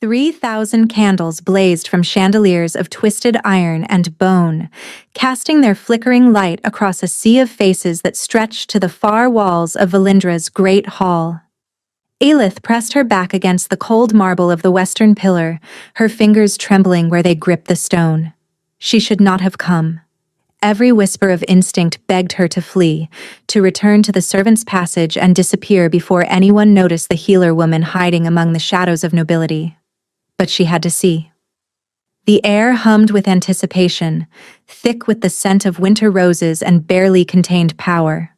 3,000 candles blazed from chandeliers of twisted iron and bone, casting their flickering light across a sea of faces that stretched to the far walls of Valindra's great hall. Aelith pressed her back against the cold marble of the western pillar, her fingers trembling where they gripped the stone. She should not have come. Every whisper of instinct begged her to flee, to return to the servants' passage and disappear before anyone noticed the healer woman hiding among the shadows of nobility. But she had to see. The air hummed with anticipation, thick with the scent of winter roses and barely contained power.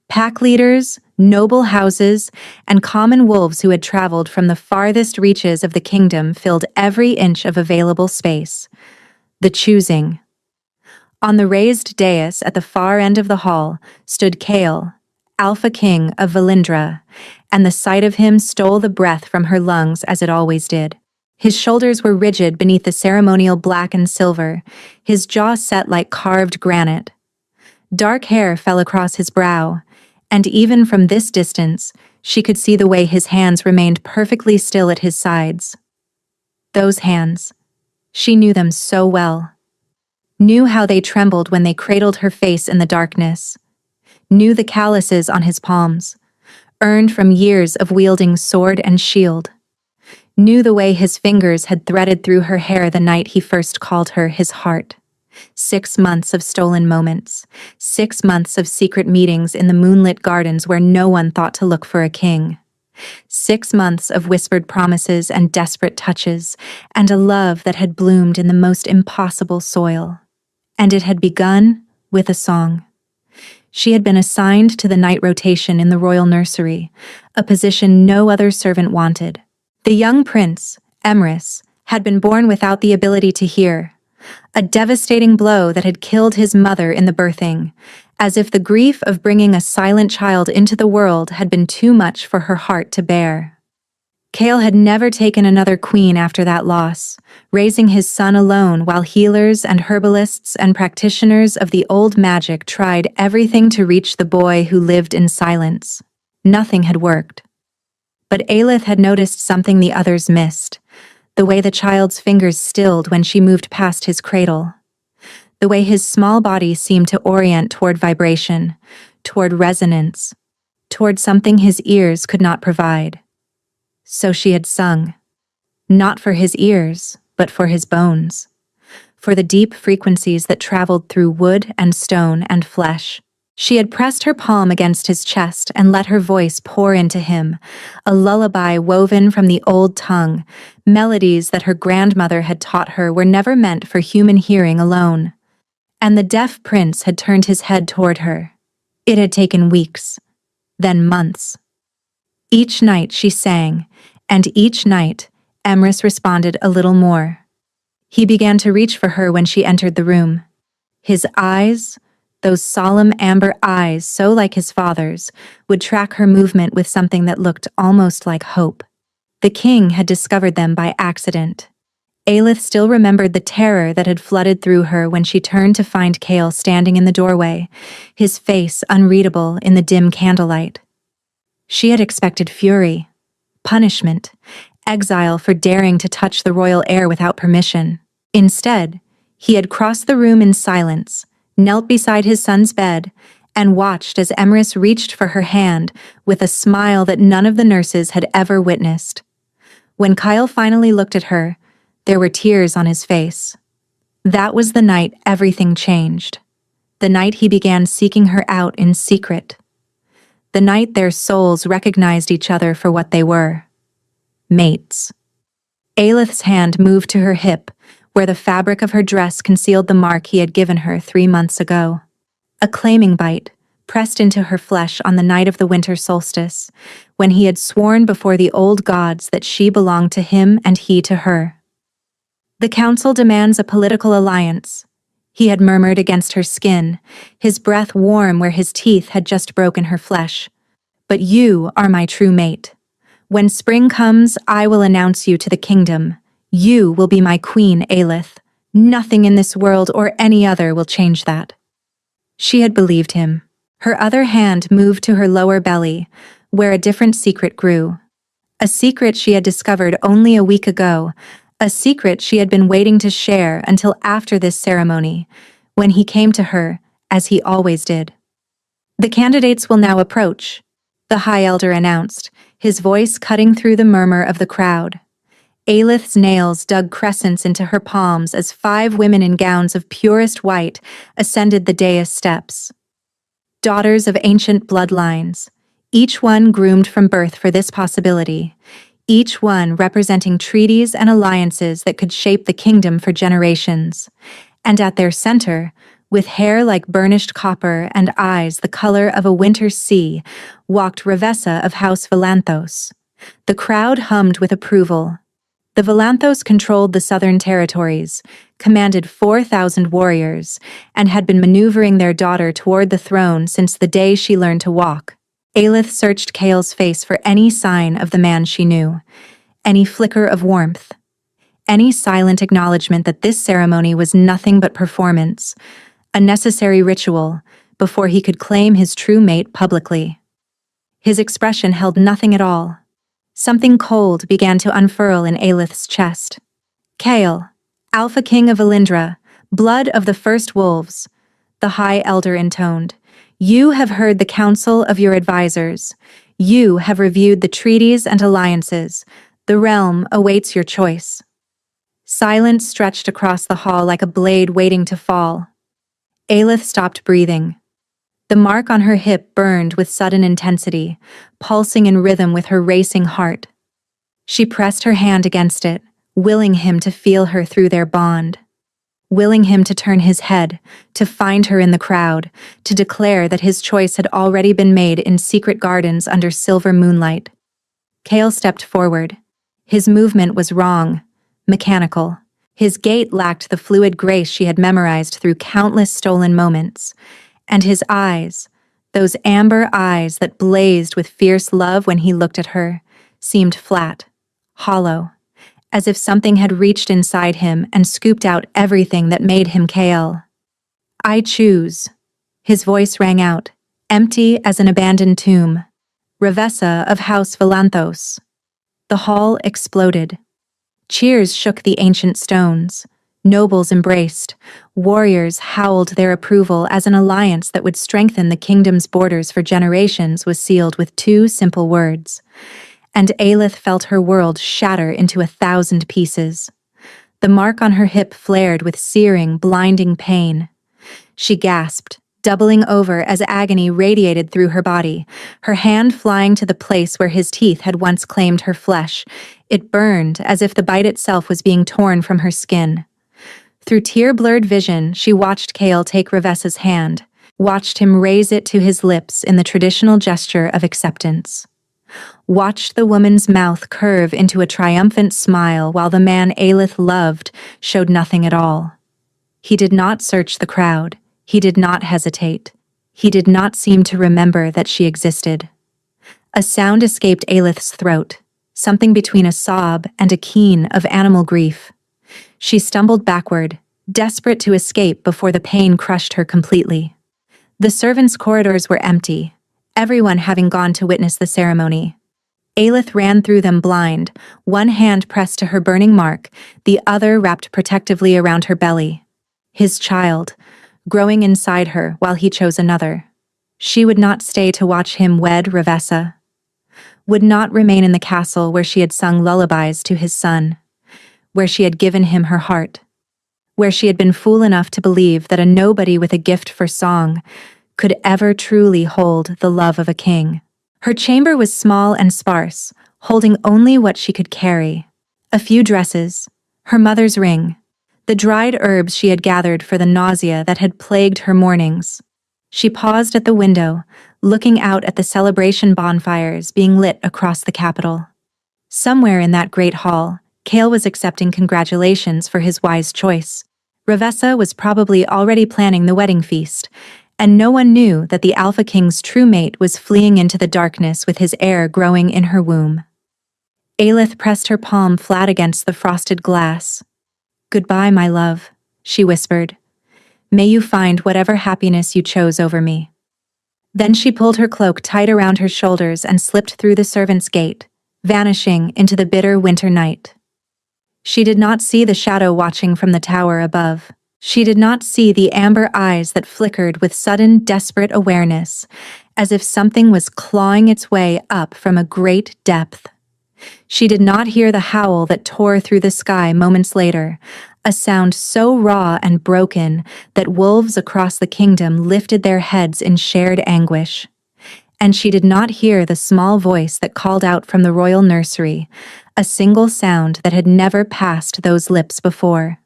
Pack leaders, noble houses, and common wolves who had traveled from the farthest reaches of the kingdom filled every inch of available space. The choosing. On the raised dais at the far end of the hall stood Chaol, Alpha King of Valindra, and the sight of him stole the breath from her lungs as it always did. His shoulders were rigid beneath the ceremonial black and silver, his jaw set like carved granite. Dark hair fell across his brow, and even from this distance, she could see the way his hands remained perfectly still at his sides. Those hands. She knew them so well. Knew how they trembled when they cradled her face in the darkness. Knew the calluses on his palms, earned from years of wielding sword and shield. Knew the way his fingers had threaded through her hair the night he first called her his heart. 6 months of stolen moments, 6 months of secret meetings in the moonlit gardens where no one thought to look for a king. 6 months of whispered promises and desperate touches, and a love that had bloomed in the most impossible soil. And it had begun with a song. She had been assigned to the night rotation in the royal nursery, a position no other servant wanted. The young prince, Immerse, had been born without the ability to hear, a devastating blow that had killed his mother in the birthing, as if the grief of bringing a silent child into the world had been too much for her heart to bear. Chaol had never taken another queen after that loss, raising his son alone while healers and herbalists and practitioners of the old magic tried everything to reach the boy who lived in silence. Nothing had worked. But Aelith had noticed something the others missed, the way the child's fingers stilled when she moved past his cradle, the way his small body seemed to orient toward vibration, toward resonance, toward something his ears could not provide. So she had sung, not for his ears, but for his bones, for the deep frequencies that traveled through wood and stone and flesh. She had pressed her palm against his chest and let her voice pour into him, a lullaby woven from the old tongue, melodies that her grandmother had taught her were never meant for human hearing alone. And the deaf prince had turned his head toward her. It had taken weeks, then months. Each night she sang, and each night, Immerse responded a little more. He began to reach for her when she entered the room. His eyes, those solemn amber eyes so like his father's, would track her movement with something that looked almost like hope. The king had discovered them by accident. Aelith still remembered the terror that had flooded through her when she turned to find Chaol standing in the doorway, his face unreadable in the dim candlelight. She had expected fury, punishment, exile for daring to touch the royal air without permission. Instead, he had crossed the room in silence, knelt beside his son's bed, and watched as Immerse reached for her hand with a smile that none of the nurses had ever witnessed. When Chaol finally looked at her, there were tears on his face. That was the night everything changed. The night he began seeking her out in secret. The night their souls recognized each other for what they were. Mates. Aelith's hand moved to her hip, where the fabric of her dress concealed the mark he had given her 3 months ago. A claiming bite, pressed into her flesh on the night of the winter solstice, when he had sworn before the old gods that she belonged to him and he to her. The council demands a political alliance. He had murmured against her skin, his breath warm where his teeth had just broken her flesh. But you are my true mate. When spring comes, I will announce you to the kingdom. You will be my queen, Aelith. Nothing in this world or any other will change that. She had believed him. Her other hand moved to her lower belly, where a different secret grew. A secret she had discovered only a week ago, a secret she had been waiting to share until after this ceremony, when he came to her, as he always did. "The candidates will now approach," the High Elder announced, his voice cutting through the murmur of the crowd. Aelith's nails dug crescents into her palms as 5 women in gowns of purest white ascended the dais steps. Daughters of ancient bloodlines, each one groomed from birth for this possibility, each one representing treaties and alliances that could shape the kingdom for generations. And at their center, with hair like burnished copper and eyes the color of a winter sea, walked Revessa of House Valanthos. The crowd hummed with approval. The Valanthos controlled the southern territories, commanded 4,000 warriors, and had been maneuvering their daughter toward the throne since the day she learned to walk. Aelith searched Kael's face for any sign of the man she knew, any flicker of warmth, any silent acknowledgement that this ceremony was nothing but performance, a necessary ritual, before he could claim his true mate publicly. His expression held nothing at all. Something cold began to unfurl in Aelith's chest. "Kael, Alpha King of Valindra, blood of the first wolves," the High Elder intoned. "You have heard the counsel of your advisors. You have reviewed the treaties and alliances. The realm awaits your choice." Silence stretched across the hall like a blade waiting to fall. Aelith stopped breathing. The mark on her hip burned with sudden intensity, pulsing in rhythm with her racing heart. She pressed her hand against it, willing him to feel her through their bond. Willing him to turn his head, to find her in the crowd, to declare that his choice had already been made in secret gardens under silver moonlight. Kael stepped forward. His movement was wrong, mechanical. His gait lacked the fluid grace she had memorized through countless stolen moments. And his eyes, those amber eyes that blazed with fierce love when he looked at her, seemed flat, hollow, as if something had reached inside him and scooped out everything that made him Kael. "I choose." His voice rang out, empty as an abandoned tomb. "Revessa of House Valanthos." The hall exploded. Cheers shook the ancient stones. Nobles embraced. Warriors howled their approval as an alliance that would strengthen the kingdom's borders for generations was sealed with 2 simple words. And Aelith felt her world shatter into 1,000 pieces. The mark on her hip flared with searing, blinding pain. She gasped, doubling over as agony radiated through her body, her hand flying to the place where his teeth had once claimed her flesh. It burned as if the bite itself was being torn from her skin. Through tear-blurred vision, she watched Kael take Revessa's hand, watched him raise it to his lips in the traditional gesture of acceptance. Watched the woman's mouth curve into a triumphant smile while the man Aelith loved showed nothing at all. He did not search the crowd. He did not hesitate. He did not seem to remember that she existed. A sound escaped Aelith's throat, something between a sob and a keen of animal grief. She stumbled backward, desperate to escape before the pain crushed her completely. The servants' corridors were empty, everyone having gone to witness the ceremony. Aelith ran through them blind, one hand pressed to her burning mark, the other wrapped protectively around her belly. His child, growing inside her while he chose another. She would not stay to watch him wed Revessa. Would not remain in the castle where she had sung lullabies to his son, where she had given him her heart, where she had been fool enough to believe that a nobody with a gift for song could ever truly hold the love of a king. Her chamber was small and sparse, holding only what she could carry. A few dresses, her mother's ring, the dried herbs she had gathered for the nausea that had plagued her mornings. She paused at the window, looking out at the celebration bonfires being lit across the capital. Somewhere in that great hall, Kael was accepting congratulations for his wise choice. Revessa was probably already planning the wedding feast, and no one knew that the Alpha King's true mate was fleeing into the darkness with his heir growing in her womb. Aelith pressed her palm flat against the frosted glass. "Goodbye, my love," she whispered. "May you find whatever happiness you chose over me." Then she pulled her cloak tight around her shoulders and slipped through the servants' gate, vanishing into the bitter winter night. She did not see the shadow watching from the tower above. She did not see the amber eyes that flickered with sudden, desperate awareness, as if something was clawing its way up from a great depth. She did not hear the howl that tore through the sky moments later, a sound so raw and broken that wolves across the kingdom lifted their heads in shared anguish. And she did not hear the small voice that called out from the royal nursery, a single sound that had never passed those lips before.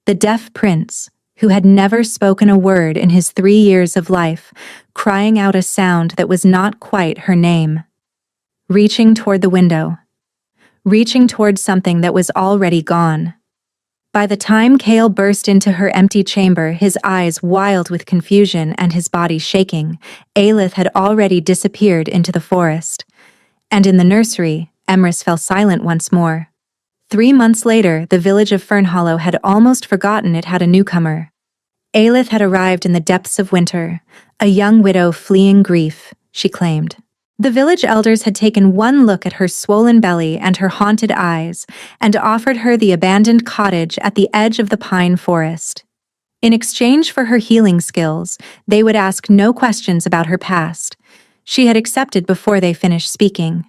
The deaf prince, who had never spoken a word in his 3 years of life, crying out a sound that was not quite her name. Reaching toward the window. Reaching toward something that was already gone. By the time Kale burst into her empty chamber, his eyes wild with confusion and his body shaking, Aelith had already disappeared into the forest. And in the nursery, Immerse fell silent once more. 3 months later, the village of Fernhollow had almost forgotten it had a newcomer. Aelith had arrived in the depths of winter, a young widow fleeing grief, she claimed. The village elders had taken one look at her swollen belly and her haunted eyes, and offered her the abandoned cottage at the edge of the pine forest. In exchange for her healing skills, they would ask no questions about her past. She had accepted before they finished speaking.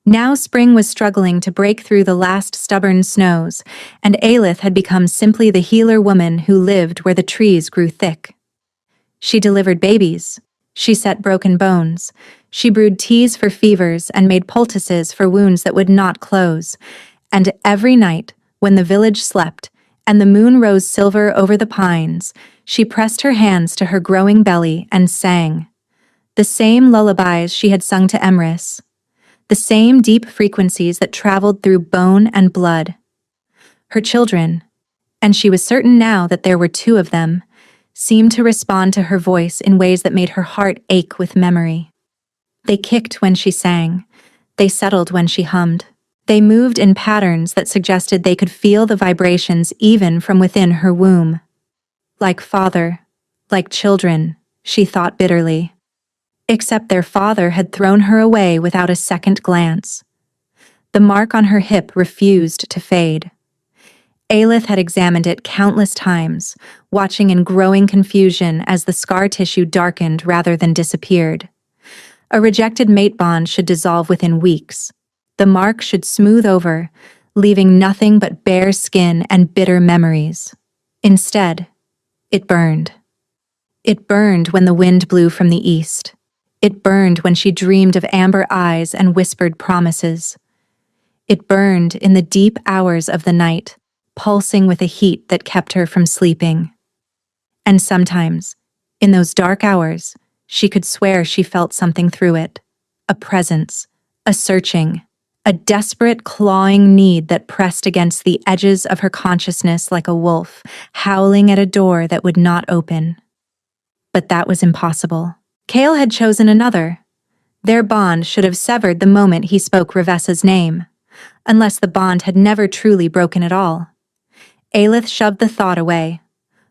Now spring was struggling to break through the last stubborn snows, and Aelith had become simply the healer woman who lived where the trees grew thick. She delivered babies. She set broken bones. She brewed teas for fevers and made poultices for wounds that would not close. And every night, when the village slept, and the moon rose silver over the pines, she pressed her hands to her growing belly and sang. The same lullabies she had sung to Immerse. The same deep frequencies that traveled through bone and blood. Her children, and she was certain now that there were 2 of them, seemed to respond to her voice in ways that made her heart ache with memory. They kicked when she sang. They settled when she hummed. They moved in patterns that suggested they could feel the vibrations even from within her womb. Like father, like children, she thought bitterly. Except their father had thrown her away without a second glance. The mark on her hip refused to fade. Aelith had examined it countless times, watching in growing confusion as the scar tissue darkened rather than disappeared. A rejected mate bond should dissolve within weeks. The mark should smooth over, leaving nothing but bare skin and bitter memories. Instead, it burned. It burned when the wind blew from the east. It burned when she dreamed of amber eyes and whispered promises. It burned in the deep hours of the night, pulsing with a heat that kept her from sleeping. And sometimes, in those dark hours, she could swear she felt something through it. A presence, a searching, a desperate clawing need that pressed against the edges of her consciousness like a wolf, howling at a door that would not open. But that was impossible. Kale had chosen another. Their bond should have severed the moment he spoke Revessa's name, unless the bond had never truly broken at all. Aelith shoved the thought away.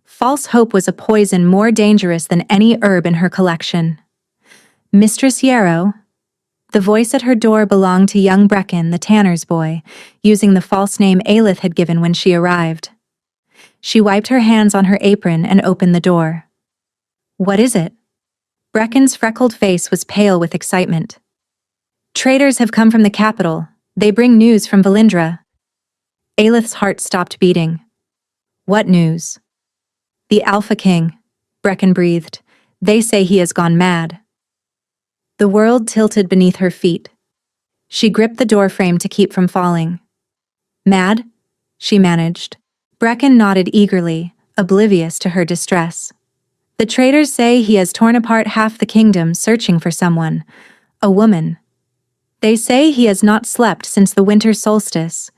False hope was a poison more dangerous than any herb in her collection. Mistress Yarrow? The voice at her door belonged to young Brecken, the tanner's boy, using the false name Aelith had given when she arrived. She wiped her hands on her apron and opened the door. What is it? Brecken's freckled face was pale with excitement. Traders have come from the capital. They bring news from Valindra. Aelith's heart stopped beating. What news? The Alpha King, Brecken breathed. They say he has gone mad. The world tilted beneath her feet. She gripped the doorframe to keep from falling. Mad? She managed. Brecken nodded eagerly, oblivious to her distress. The traders say he has torn apart half the kingdom searching for someone, a woman. They say he has not slept since the winter solstice.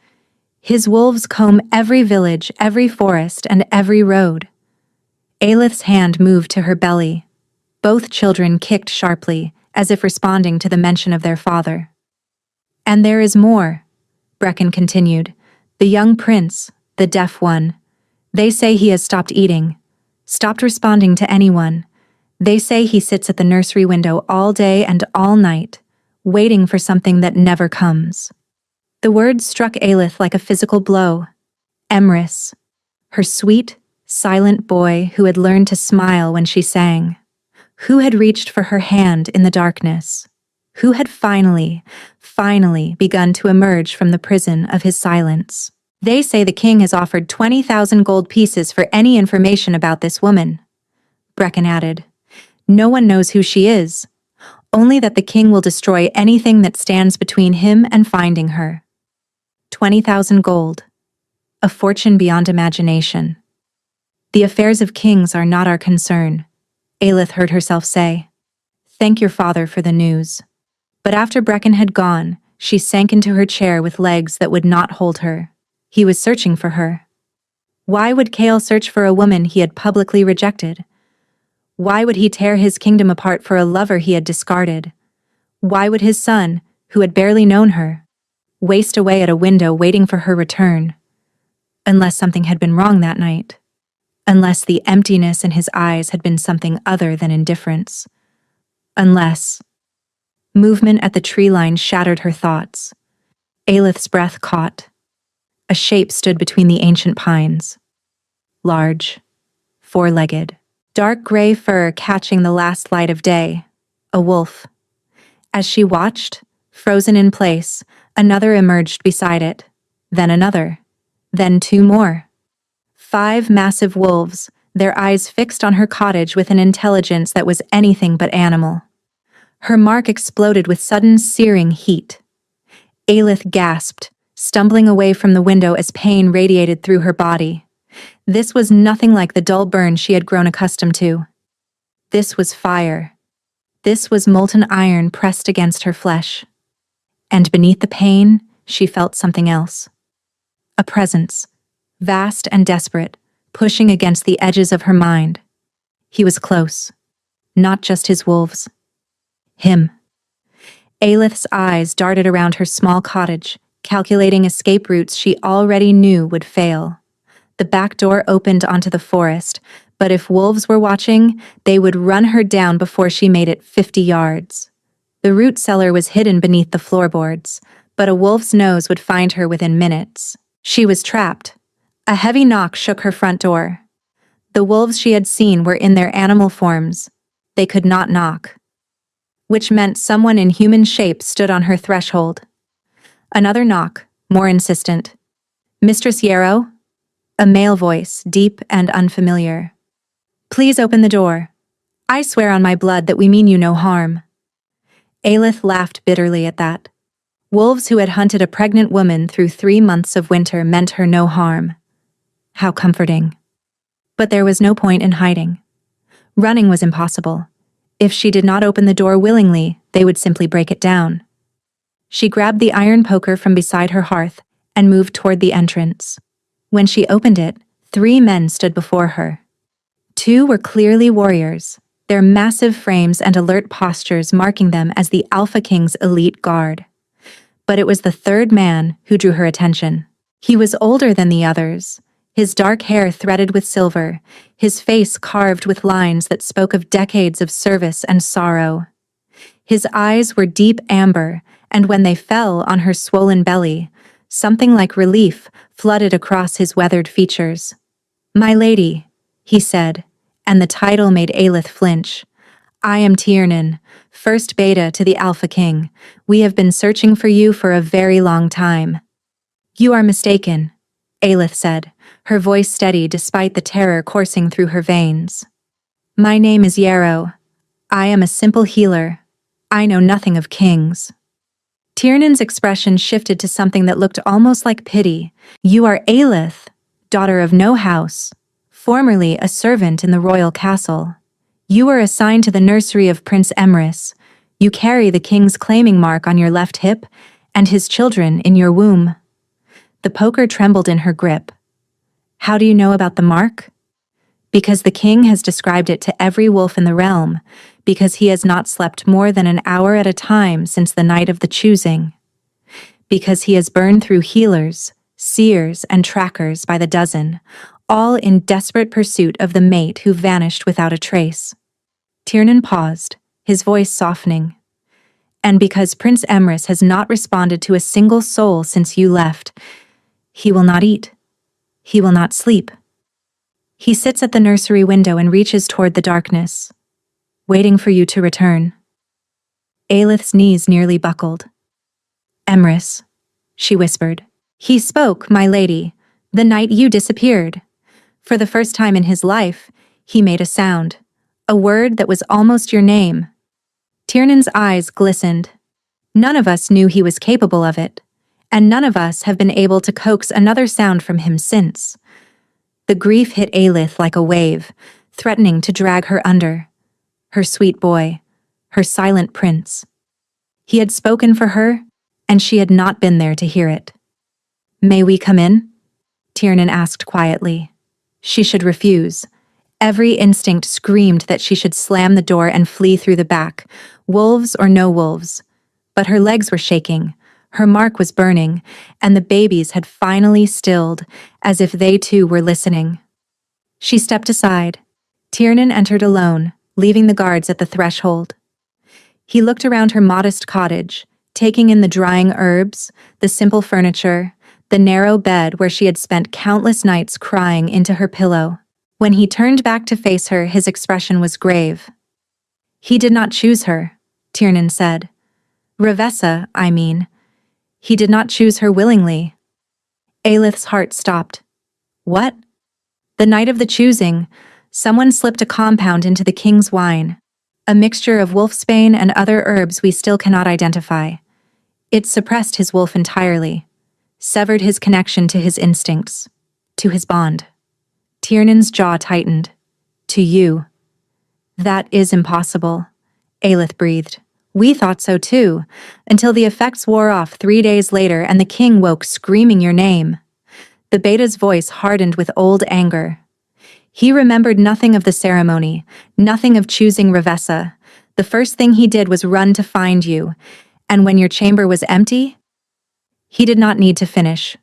His wolves comb every village, every forest, and every road. Aelith's hand moved to her belly. Both children kicked sharply, as if responding to the mention of their father. And there is more, Brecken continued. The young prince, the deaf one. They say he has stopped eating, stopped responding to anyone. They say he sits at the nursery window all day and all night, waiting for something that never comes. The words struck Aelith like a physical blow. Immerse, her sweet, silent boy who had learned to smile when she sang, who had reached for her hand in the darkness, who had finally begun to emerge from the prison of his silence. They say the king has offered 20,000 gold pieces for any information about this woman, Brecken added. No one knows who she is, only that the king will destroy anything that stands between him and finding her. 20,000 gold. A fortune beyond imagination. The affairs of kings are not our concern, Aelith heard herself say. Thank your father for the news. But after Brecken had gone, she sank into her chair with legs that would not hold her. He was searching for her. Why would Chaol search for a woman he had publicly rejected? Why would he tear his kingdom apart for a lover he had discarded? Why would his son, who had barely known her, waste away at a window waiting for her return? Unless something had been wrong that night. Unless the emptiness in his eyes had been something other than indifference. Unless... Movement at the tree line shattered her thoughts. Aelith's breath caught. A shape stood between the ancient pines. Large, four-legged, dark gray fur catching the last light of day. A wolf. As she watched, frozen in place, another emerged beside it. Then another. Then two more. 5 massive wolves, their eyes fixed on her cottage with an intelligence that was anything but animal. Her mark exploded with sudden searing heat. Aelith gasped, stumbling away from the window as pain radiated through her body. This was nothing like the dull burn she had grown accustomed to. This was fire. This was molten iron pressed against her flesh. And beneath the pain, she felt something else. A presence, vast and desperate, pushing against the edges of her mind. He was close. Not just his wolves. Him. Aelith's eyes darted around her small cottage, calculating escape routes she already knew would fail. The back door opened onto the forest, but if wolves were watching, they would run her down before she made it 50 yards. The root cellar was hidden beneath the floorboards, but a wolf's nose would find her within minutes. She was trapped. A heavy knock shook her front door. The wolves she had seen were in their animal forms. They could not knock. Which meant someone in human shape stood on her threshold. Another knock, more insistent. Mistress Yarrow? A male voice, deep and unfamiliar. Please open the door. I swear on my blood that we mean you no harm. Aelith laughed bitterly at that. Wolves who had hunted a pregnant woman through 3 months of winter meant her no harm. How comforting. But there was no point in hiding. Running was impossible. If she did not open the door willingly, they would simply break it down. She grabbed the iron poker from beside her hearth and moved toward the entrance. When she opened it, 3 men stood before her. 2 were clearly warriors, their massive frames and alert postures marking them as the Alpha King's elite guard. But it was the 3rd man who drew her attention. He was older than the others, his dark hair threaded with silver, his face carved with lines that spoke of decades of service and sorrow. His eyes were deep amber, and when they fell on her swollen belly, something like relief flooded across his weathered features. "My lady," he said, and the title made Aelith flinch. "I am Tiernan, first beta to the Alpha King. We have been searching for you for a very long time." "You are mistaken," Aelith said, her voice steady despite the terror coursing through her veins. "My name is Yarrow. I am a simple healer. I know nothing of kings." Tiernan's expression shifted to something that looked almost like pity. "You are Aelith, daughter of no house, formerly a servant in the royal castle. You were assigned to the nursery of Prince Immerse. You carry the king's claiming mark on your left hip and his children in your womb." The poker trembled in her grip. "How do you know about the mark?" "Because the king has described it to every wolf in the realm, because he has not slept more than an hour at a time since the night of the choosing. Because he has burned through healers, seers, and trackers by the dozen, all in desperate pursuit of the mate who vanished without a trace." Tiernan paused, his voice softening. And because Prince Immerse has not responded to a single soul since you left, he will not eat. He will not sleep. He sits at the nursery window and reaches toward the darkness, waiting for you to return. Aelith's knees nearly buckled. Immerse, she whispered. He spoke, my lady, the night you disappeared. For the first time in his life, he made a sound, a word that was almost your name. Tiernan's eyes glistened. None of us knew he was capable of it, and none of us have been able to coax another sound from him since. The grief hit Aelith like a wave, threatening to drag her under. Her sweet boy, her silent prince. He had spoken for her, and she had not been there to hear it. May we come in? Tiernan asked quietly. She should refuse. Every instinct screamed that she should slam the door and flee through the back, wolves or no wolves. But her legs were shaking, her mark was burning, and the babies had finally stilled, as if they too were listening. She stepped aside. Tiernan entered alone, leaving the guards at the threshold. He looked around her modest cottage, taking in the drying herbs, the simple furniture, the narrow bed where she had spent countless nights crying into her pillow. When he turned back to face her, his expression was grave. He did not choose her, Tiernan said. Revessa, I mean. He did not choose her willingly. Aelith's heart stopped. What? The night of the choosing, someone slipped a compound into the king's wine, a mixture of wolfsbane and other herbs we still cannot identify. It suppressed his wolf entirely, severed his connection to his instincts, to his bond. Tiernan's jaw tightened. To you. That is impossible, Aelith breathed. We thought so too, until the effects wore off 3 days later and the king woke screaming your name. The beta's voice hardened with old anger. He remembered nothing of the ceremony, nothing of choosing Revessa. The first thing he did was run to find you, and when your chamber was empty? He did not need to finish.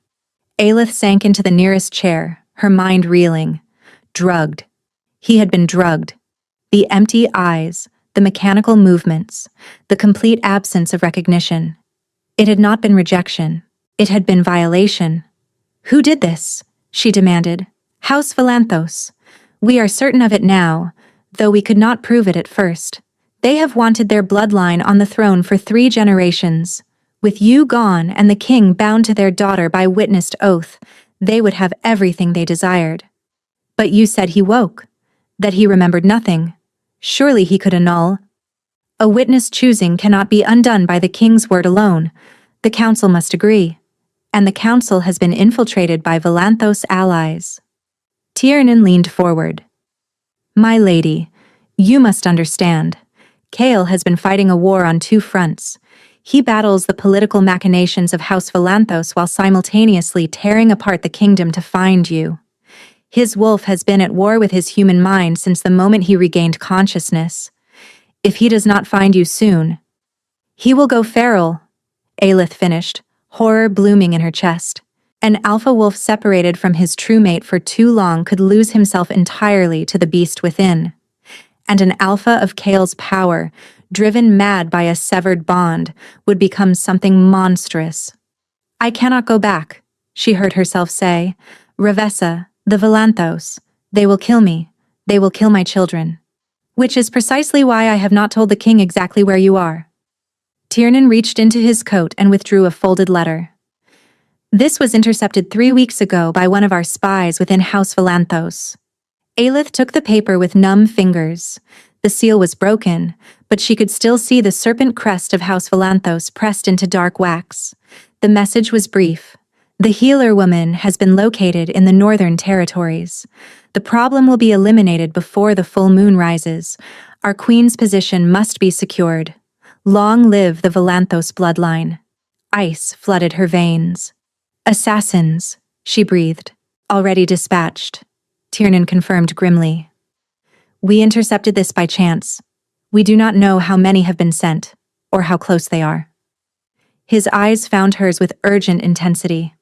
Aelith sank into the nearest chair, her mind reeling. Drugged. He had been drugged. The empty eyes, the mechanical movements, the complete absence of recognition. It had not been rejection. It had been violation. Who did this? She demanded. House Valanthos. We are certain of it now, though we could not prove it at first. They have wanted their bloodline on the throne for 3 generations. With you gone and the king bound to their daughter by witnessed oath, they would have everything they desired. But you said he woke, that he remembered nothing. Surely he could annul. A witness choosing cannot be undone by the king's word alone. The council must agree. And the council has been infiltrated by Valanthos allies. Tiernan leaned forward. My lady, you must understand. Kael has been fighting a war on 2 fronts. He battles the political machinations of House Valanthos while simultaneously tearing apart the kingdom to find you. His wolf has been at war with his human mind since the moment he regained consciousness. If he does not find you soon, he will go feral, Aelith finished, horror blooming in her chest. An alpha wolf separated from his true mate for too long could lose himself entirely to the beast within. And an alpha of Kael's power, driven mad by a severed bond, would become something monstrous. I cannot go back, she heard herself say. Revessa, the Valanthos, they will kill me. They will kill my children. Which is precisely why I have not told the king exactly where you are. Tiernan reached into his coat and withdrew a folded letter. This was intercepted 3 weeks ago by one of our spies within House Valanthos. Aelith took the paper with numb fingers. The seal was broken, but she could still see the serpent crest of House Valanthos pressed into dark wax. The message was brief. The healer woman has been located in the northern territories. The problem will be eliminated before the full moon rises. Our queen's position must be secured. Long live the Valanthos bloodline. Ice flooded her veins. Assassins, she breathed. Already dispatched, Tiernan confirmed grimly. We intercepted this by chance. We do not know how many have been sent, or how close they are. His eyes found hers with urgent intensity.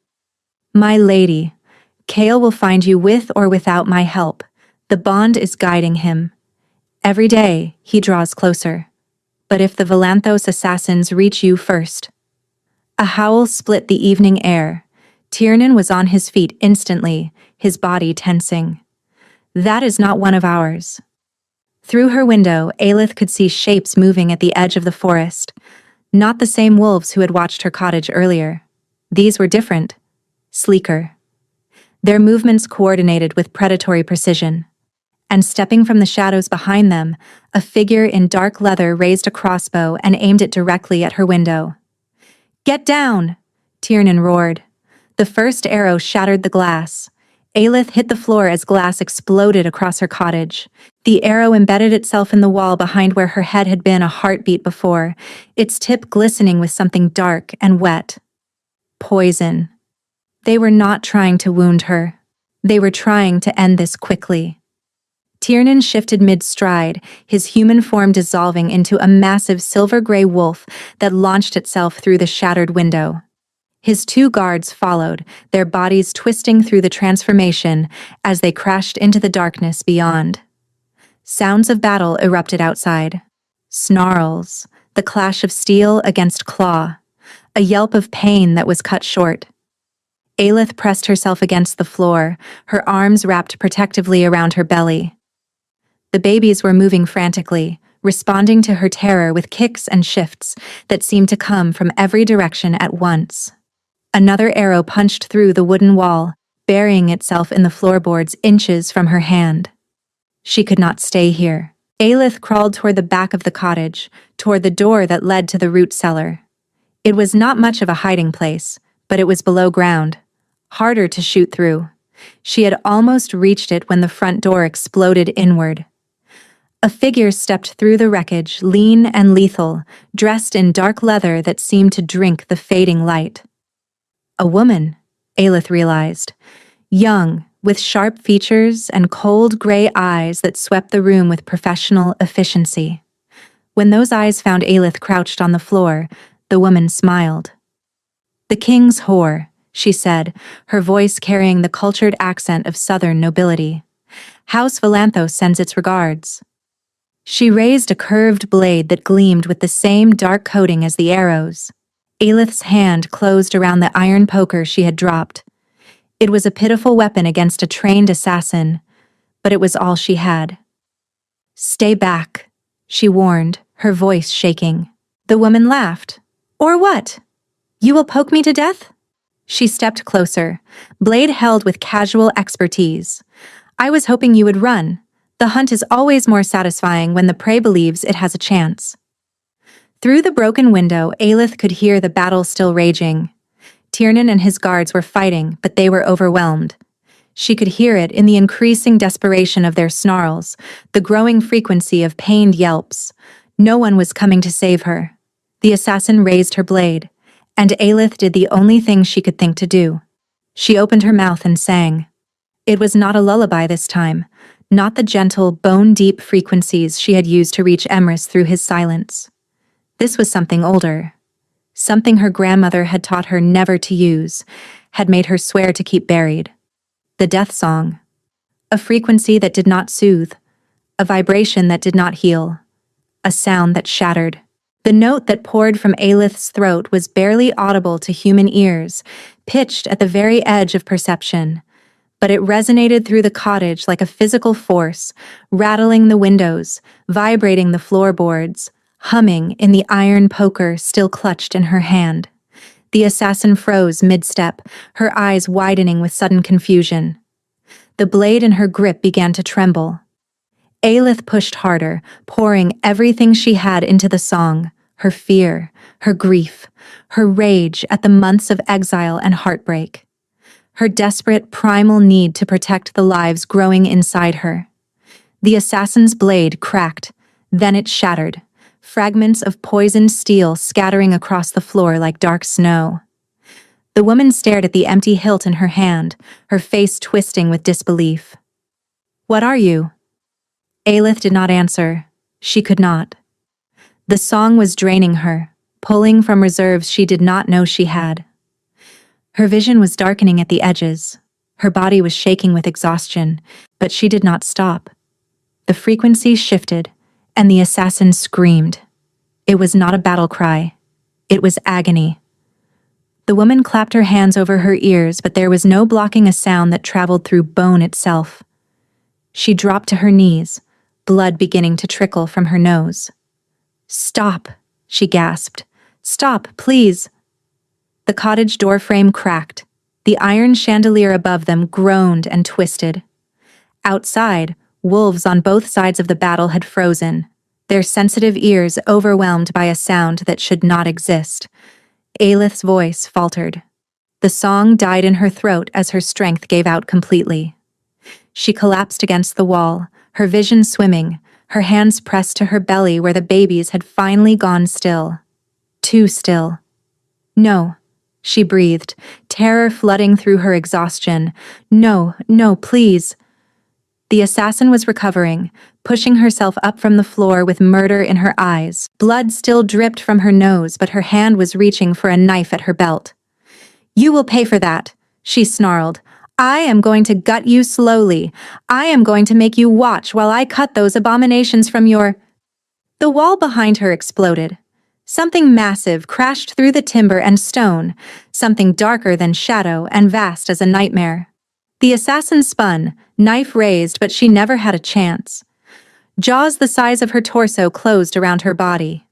My lady, Kael will find you with or without my help. The bond is guiding him. Every day, he draws closer. But if the Valanthos assassins reach you first. A howl split the evening air. Tiernan was on his feet instantly, his body tensing. That is not one of ours. Through her window, Aelith could see shapes moving at the edge of the forest. Not the same wolves who had watched her cottage earlier. These were different. Sleeker. Their movements coordinated with predatory precision. And stepping from the shadows behind them, a figure in dark leather raised a crossbow and aimed it directly at her window. "Get down!" Tiernan roared. The first arrow shattered the glass. Aelith hit the floor as glass exploded across her cottage. The arrow embedded itself in the wall behind where her head had been a heartbeat before, its tip glistening with something dark and wet. Poison. They were not trying to wound her. They were trying to end this quickly. Tiernan shifted mid-stride, his human form dissolving into a massive silver-gray wolf that launched itself through the shattered window. His two guards followed, their bodies twisting through the transformation as they crashed into the darkness beyond. Sounds of battle erupted outside. Snarls, the clash of steel against claw, a yelp of pain that was cut short. Aelith pressed herself against the floor, her arms wrapped protectively around her belly. The babies were moving frantically, responding to her terror with kicks and shifts that seemed to come from every direction at once. Another arrow punched through the wooden wall, burying itself in the floorboards inches from her hand. She could not stay here. Aelith crawled toward the back of the cottage, toward the door that led to the root cellar. It was not much of a hiding place, but it was below ground, harder to shoot through. She had almost reached it when the front door exploded inward. A figure stepped through the wreckage, lean and lethal, dressed in dark leather that seemed to drink the fading light. A woman, Aelith realized. Young, with sharp features and cold gray eyes that swept the room with professional efficiency. When those eyes found Aelith crouched on the floor, the woman smiled. "The king's whore," she said, her voice carrying the cultured accent of southern nobility. "House Valanthos sends its regards." She raised a curved blade that gleamed with the same dark coating as the arrows. Aelith's hand closed around the iron poker she had dropped. It was a pitiful weapon against a trained assassin, but it was all she had. "Stay back," she warned, her voice shaking. The woman laughed. "Or what? You will poke me to death?" She stepped closer, blade held with casual expertise. "I was hoping you would run. The hunt is always more satisfying when the prey believes it has a chance." Through the broken window, Aelith could hear the battle still raging. Tiernan and his guards were fighting, but they were overwhelmed. She could hear it in the increasing desperation of their snarls, the growing frequency of pained yelps. No one was coming to save her. The assassin raised her blade, and Aelith did the only thing she could think to do. She opened her mouth and sang. It was not a lullaby this time, not the gentle, bone-deep frequencies she had used to reach Immerse through his silence. This was something older, something her grandmother had taught her never to use, had made her swear to keep buried. The death song. A frequency that did not soothe, a vibration that did not heal, a sound that shattered. The note that poured from Aelith's throat was barely audible to human ears, pitched at the very edge of perception. But it resonated through the cottage like a physical force, rattling the windows, vibrating the floorboards, humming in the iron poker still clutched in her hand. The assassin froze mid-step, her eyes widening with sudden confusion. The blade in her grip began to tremble. Aelith pushed harder, pouring everything she had into the song, her fear, her grief, her rage at the months of exile and heartbreak. Her desperate, primal need to protect the lives growing inside her. The assassin's blade cracked, then it shattered, fragments of poisoned steel scattering across the floor like dark snow. The woman stared at the empty hilt in her hand, her face twisting with disbelief. "What are you?" Aelith did not answer. She could not. The song was draining her, pulling from reserves she did not know she had. Her vision was darkening at the edges. Her body was shaking with exhaustion, but she did not stop. The frequency shifted, and the assassin screamed. It was not a battle cry. It was agony. The woman clapped her hands over her ears, but there was no blocking a sound that traveled through bone itself. She dropped to her knees, blood beginning to trickle from her nose. "Stop," she gasped. "Stop, please." The cottage door frame cracked. The iron chandelier above them groaned and twisted. Outside, wolves on both sides of the battle had frozen, their sensitive ears overwhelmed by a sound that should not exist. Aelith's voice faltered. The song died in her throat as her strength gave out completely. She collapsed against the wall, her vision swimming, her hands pressed to her belly where the babies had finally gone still. Too still. "No," she breathed, terror flooding through her exhaustion. "No, no, please." The assassin was recovering, pushing herself up from the floor with murder in her eyes. Blood still dripped from her nose, but her hand was reaching for a knife at her belt. "You will pay for that," she snarled. "I am going to gut you slowly. I am going to make you watch while I cut those abominations from your—" The wall behind her exploded. Something massive crashed through the timber and stone, something darker than shadow and vast as a nightmare. The assassin spun, knife raised, but she never had a chance. Jaws the size of her torso closed around her body.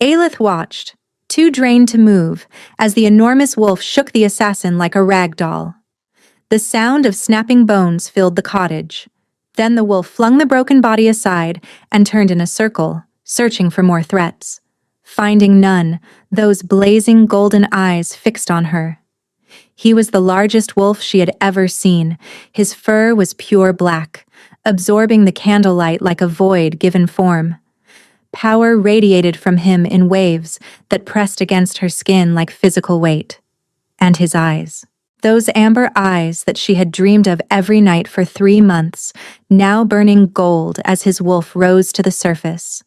Aelith watched, too drained to move, as the enormous wolf shook the assassin like a rag doll. The sound of snapping bones filled the cottage. Then the wolf flung the broken body aside and turned in a circle, searching for more threats. Finding none, those blazing golden eyes fixed on her. He was the largest wolf she had ever seen. His fur was pure black, absorbing the candlelight like a void given form. Power radiated from him in waves that pressed against her skin like physical weight. And his eyes. Those amber eyes that she had dreamed of every night for 3 months, now burning gold as his wolf rose to the surface.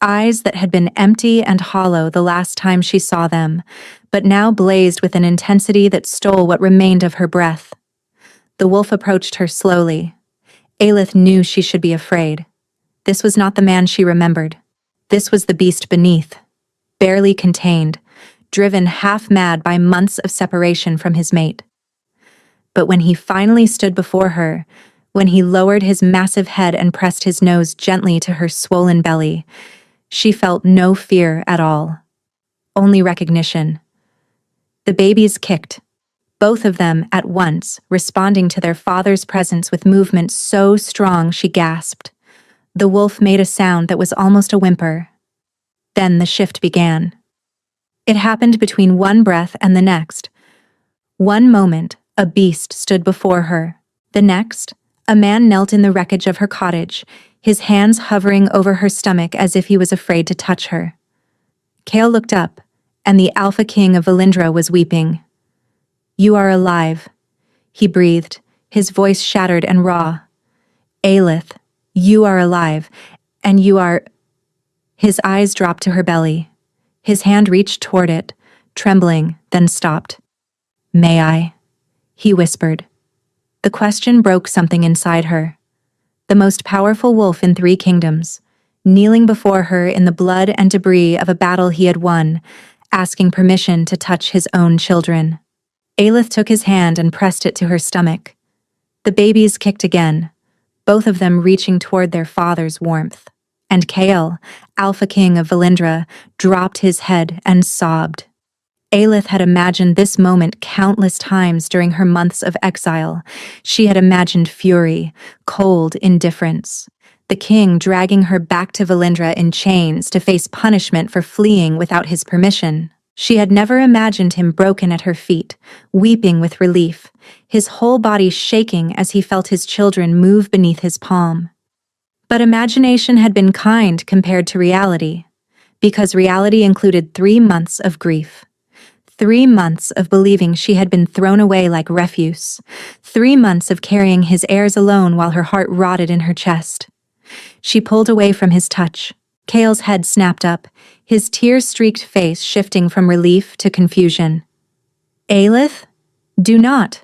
Eyes that had been empty and hollow the last time she saw them, but now blazed with an intensity that stole what remained of her breath. The wolf approached her slowly. Aelith knew she should be afraid. This was not the man she remembered. This was the beast beneath, barely contained, driven half-mad by months of separation from his mate. But when he finally stood before her, when he lowered his massive head and pressed his nose gently to her swollen belly, she felt no fear at all. Only recognition. The babies kicked, both of them at once, responding to their father's presence with movements so strong she gasped. The wolf made a sound that was almost a whimper. Then the shift began. It happened between one breath and the next. One moment, a beast stood before her. The next, a man knelt in the wreckage of her cottage, his hands hovering over her stomach as if he was afraid to touch her. Kale looked up, and the Alpha King of Valindra was weeping. "You are alive," he breathed, his voice shattered and raw. "Aelith, you are alive, and you are—" His eyes dropped to her belly. His hand reached toward it, trembling, then stopped. "May I?" he whispered. The question broke something inside her. The most powerful wolf in 3 kingdoms, kneeling before her in the blood and debris of a battle he had won, asking permission to touch his own children. Aelith took his hand and pressed it to her stomach. The babies kicked again, both of them reaching toward their father's warmth. And Kale, Alpha King of Valindra, dropped his head and sobbed. Aelith had imagined this moment countless times during her months of exile. She had imagined fury, cold indifference. The king dragging her back to Valindra in chains to face punishment for fleeing without his permission. She had never imagined him broken at her feet, weeping with relief, his whole body shaking as he felt his children move beneath his palm. But imagination had been kind compared to reality, because reality included 3 months of grief. 3 months of believing she had been thrown away like refuse. 3 months of carrying his heirs alone while her heart rotted in her chest. She pulled away from his touch. Kale's head snapped up, his tear-streaked face shifting from relief to confusion. "Aelith? Do not."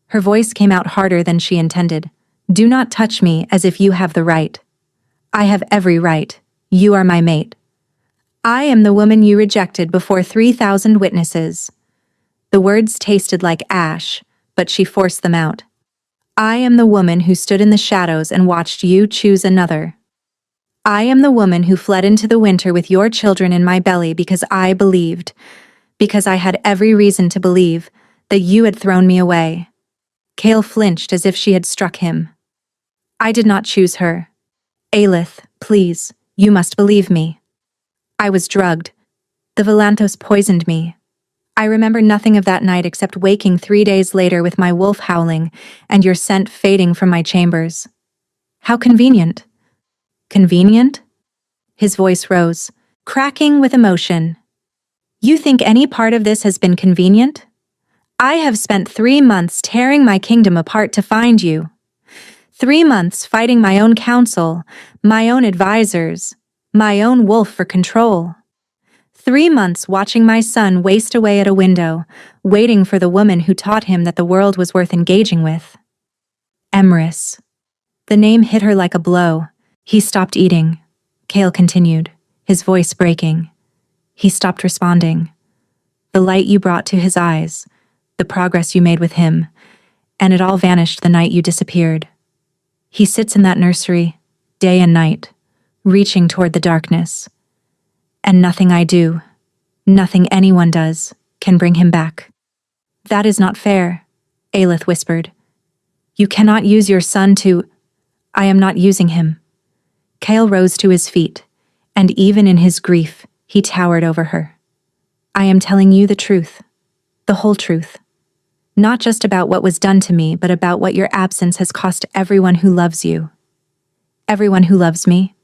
Her voice came out harder than she intended. "Do not touch me as if you have the right. I have every right. You are my mate. I am the woman you rejected before 3,000 witnesses. The words tasted like ash, but she forced them out. I am the woman who stood in the shadows and watched you choose another. I am the woman who fled into the winter with your children in my belly because I believed, because I had every reason to believe, that you had thrown me away. Cale flinched as if she had struck him. I did not choose her. Aelith, please, you must believe me. I was drugged. The Volanthos poisoned me. I remember nothing of that night except waking 3 days later with my wolf howling and your scent fading from my chambers. How convenient. Convenient? His voice rose, cracking with emotion. You think any part of this has been convenient? I have spent 3 months tearing my kingdom apart to find you. 3 months fighting my own council, my own advisors, my own wolf for control. 3 months watching my son waste away at a window, waiting for the woman who taught him that the world was worth engaging with. Immerse. The name hit her like a blow. He stopped eating. Cale continued, his voice breaking. He stopped responding. The light you brought to his eyes, the progress you made with him, and it all vanished the night you disappeared. He sits in that nursery, day and night, reaching toward the darkness. And nothing I do, nothing anyone does, can bring him back. That is not fair, Aelith whispered. You cannot use your son to— I am not using him. Cale rose to his feet, and even in his grief, he towered over her. I am telling you the truth, the whole truth. Not just about what was done to me, but about what your absence has cost everyone who loves you. Everyone who loves me.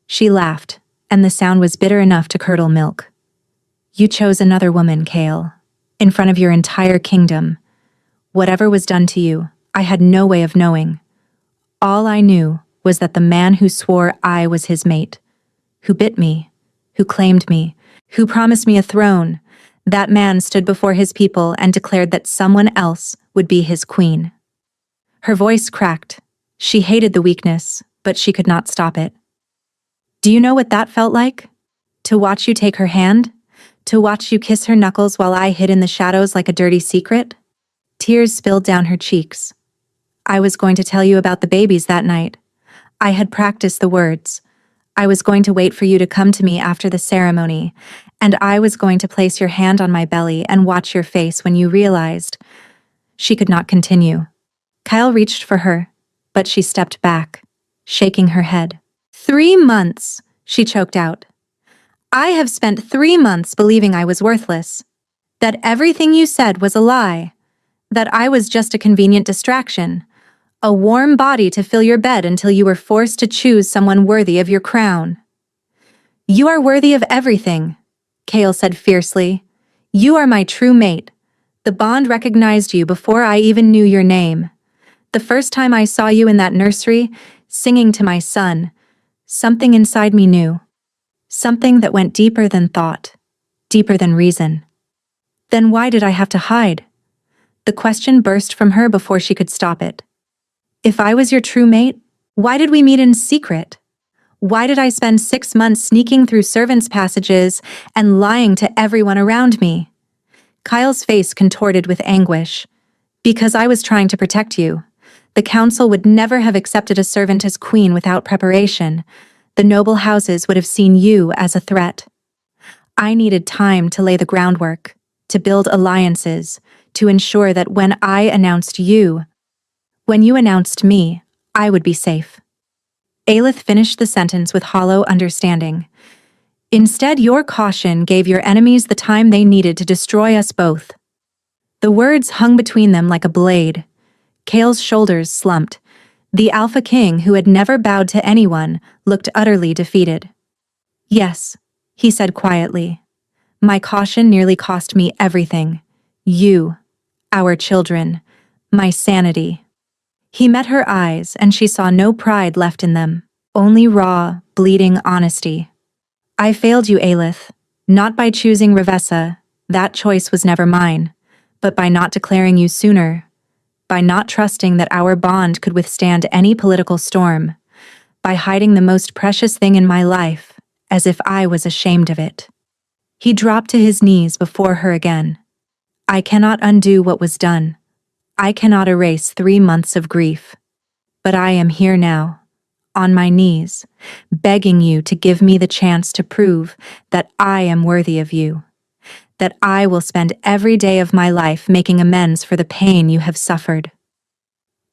She laughed, and the sound was bitter enough to curdle milk. You chose another woman, Cale, in front of your entire kingdom. Whatever was done to you, I had no way of knowing. All I knew was that the man who swore I was his mate, who bit me, who claimed me, who promised me a throne, that man stood before his people and declared that someone else would be his queen. Her voice cracked. She hated the weakness, but she could not stop it. Do you know what that felt like? To watch you take her hand? To watch you kiss her knuckles while I hid in the shadows like a dirty secret? Tears spilled down her cheeks. I was going to tell you about the babies that night. I had practiced the words. I was going to wait for you to come to me after the ceremony, and I was going to place your hand on my belly and watch your face when you realized. She could not continue. Kyle reached for her, but she stepped back, shaking her head. 3 months, she choked out. I have spent 3 months believing I was worthless, that everything you said was a lie, that I was just a convenient distraction, a warm body to fill your bed until you were forced to choose someone worthy of your crown. You are worthy of everything, Cale said fiercely. You are my true mate. The bond recognized you before I even knew your name. The first time I saw you in that nursery, singing to my son, something inside me knew. Something that went deeper than thought, deeper than reason. Then why did I have to hide? The question burst from her before she could stop it. If I was your true mate, why did we meet in secret? Why did I spend 6 months sneaking through servants' passages and lying to everyone around me? Kyle's face contorted with anguish. Because I was trying to protect you. The council would never have accepted a servant as queen without preparation. The noble houses would have seen you as a threat. I needed time to lay the groundwork, to build alliances, to ensure that when I announced you, when you announced me, I would be safe. Aelith finished the sentence with hollow understanding. Instead, your caution gave your enemies the time they needed to destroy us both. The words hung between them like a blade. Cale's shoulders slumped. The Alpha King, who had never bowed to anyone, looked utterly defeated. Yes, he said quietly. My caution nearly cost me everything. You, our children, my sanity. He met her eyes, and she saw no pride left in them, only raw, bleeding honesty. I failed you, Aelith, not by choosing Revessa, that choice was never mine, but by not declaring you sooner, by not trusting that our bond could withstand any political storm, by hiding the most precious thing in my life, as if I was ashamed of it. He dropped to his knees before her again. I cannot undo what was done. I cannot erase 3 months of grief. But I am here now, on my knees, begging you to give me the chance to prove that I am worthy of you, that I will spend every day of my life making amends for the pain you have suffered.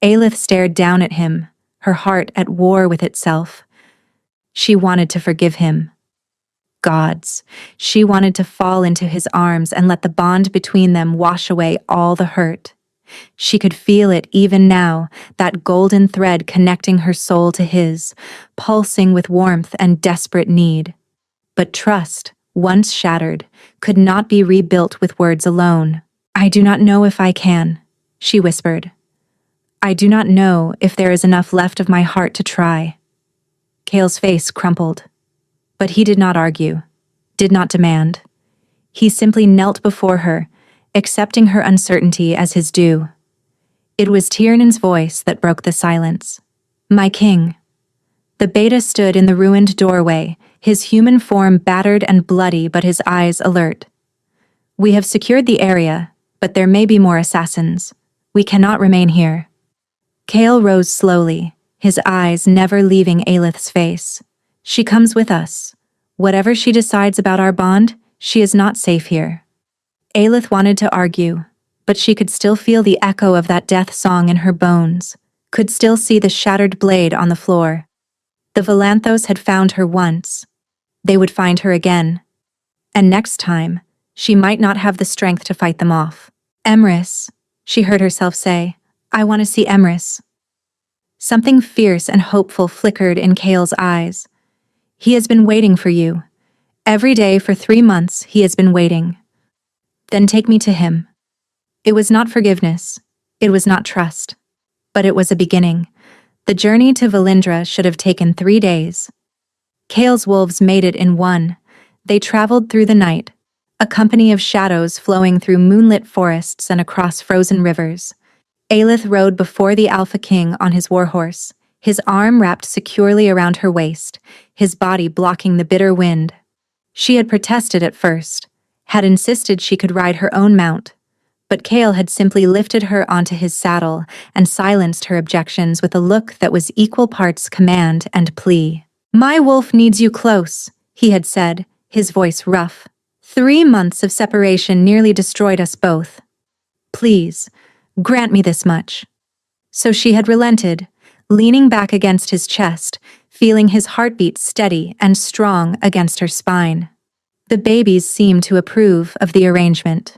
Aelith stared down at him, her heart at war with itself. She wanted to forgive him. Gods, she wanted to fall into his arms and let the bond between them wash away all the hurt. She could feel it even now, that golden thread connecting her soul to his, pulsing with warmth and desperate need. But trust, once shattered, could not be rebuilt with words alone. I do not know if I can, she whispered. I do not know if there is enough left of my heart to try. Cale's face crumpled. But he did not argue, did not demand. He simply knelt before her, accepting her uncertainty as his due. It was Tiernan's voice that broke the silence. My king. The beta stood in the ruined doorway, his human form battered and bloody but his eyes alert. We have secured the area, but there may be more assassins. We cannot remain here. Cale rose slowly, his eyes never leaving Aelith's face. She comes with us. Whatever she decides about our bond, she is not safe here. Aelith wanted to argue, but she could still feel the echo of that death song in her bones, could still see the shattered blade on the floor. The Volanthos had found her once. They would find her again. And next time, she might not have the strength to fight them off. Immerse, she heard herself say. I want to see Immerse. Something fierce and hopeful flickered in Cale's eyes. He has been waiting for you. Every day for 3 months, he has been waiting. Then take me to him. It was not forgiveness. It was not trust. But it was a beginning. The journey to Valindra should have taken 3 days. Cale's wolves made it in 1. They traveled through the night, a company of shadows flowing through moonlit forests and across frozen rivers. Aelith rode before the Alpha King on his warhorse, his arm wrapped securely around her waist, his body blocking the bitter wind. She had protested at first, had insisted she could ride her own mount, but Cale had simply lifted her onto his saddle and silenced her objections with a look that was equal parts command and plea. My wolf needs you close, he had said, his voice rough. 3 months of separation nearly destroyed us both. Please, grant me this much. So she had relented, leaning back against his chest, feeling his heartbeat steady and strong against her spine. The babies seemed to approve of the arrangement.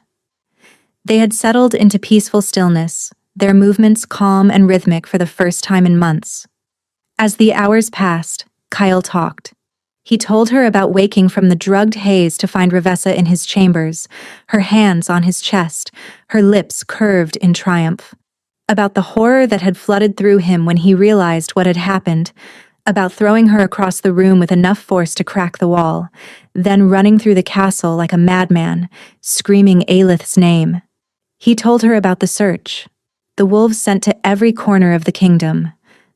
They had settled into peaceful stillness, their movements calm and rhythmic for the first time in months. As the hours passed, Kyle talked. He told her about waking from the drugged haze to find Revessa in his chambers, her hands on his chest, her lips curved in triumph. About the horror that had flooded through him when he realized what had happened, about throwing her across the room with enough force to crack the wall, then running through the castle like a madman, screaming Aelith's name. He told her about the search, the wolves sent to every corner of the kingdom,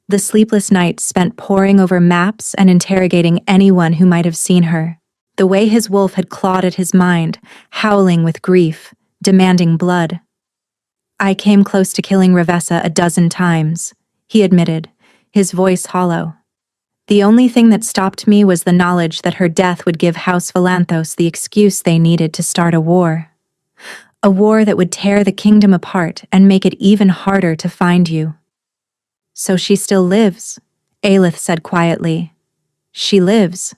the sleepless nights spent poring over maps and interrogating anyone who might have seen her, the way his wolf had clawed at his mind, howling with grief, demanding blood. I came close to killing Revessa 12 times, he admitted, his voice hollow. The only thing that stopped me was the knowledge that her death would give House Volanthos the excuse they needed to start a war. A war that would tear the kingdom apart and make it even harder to find you. So she still lives, Aelith said quietly. She lives.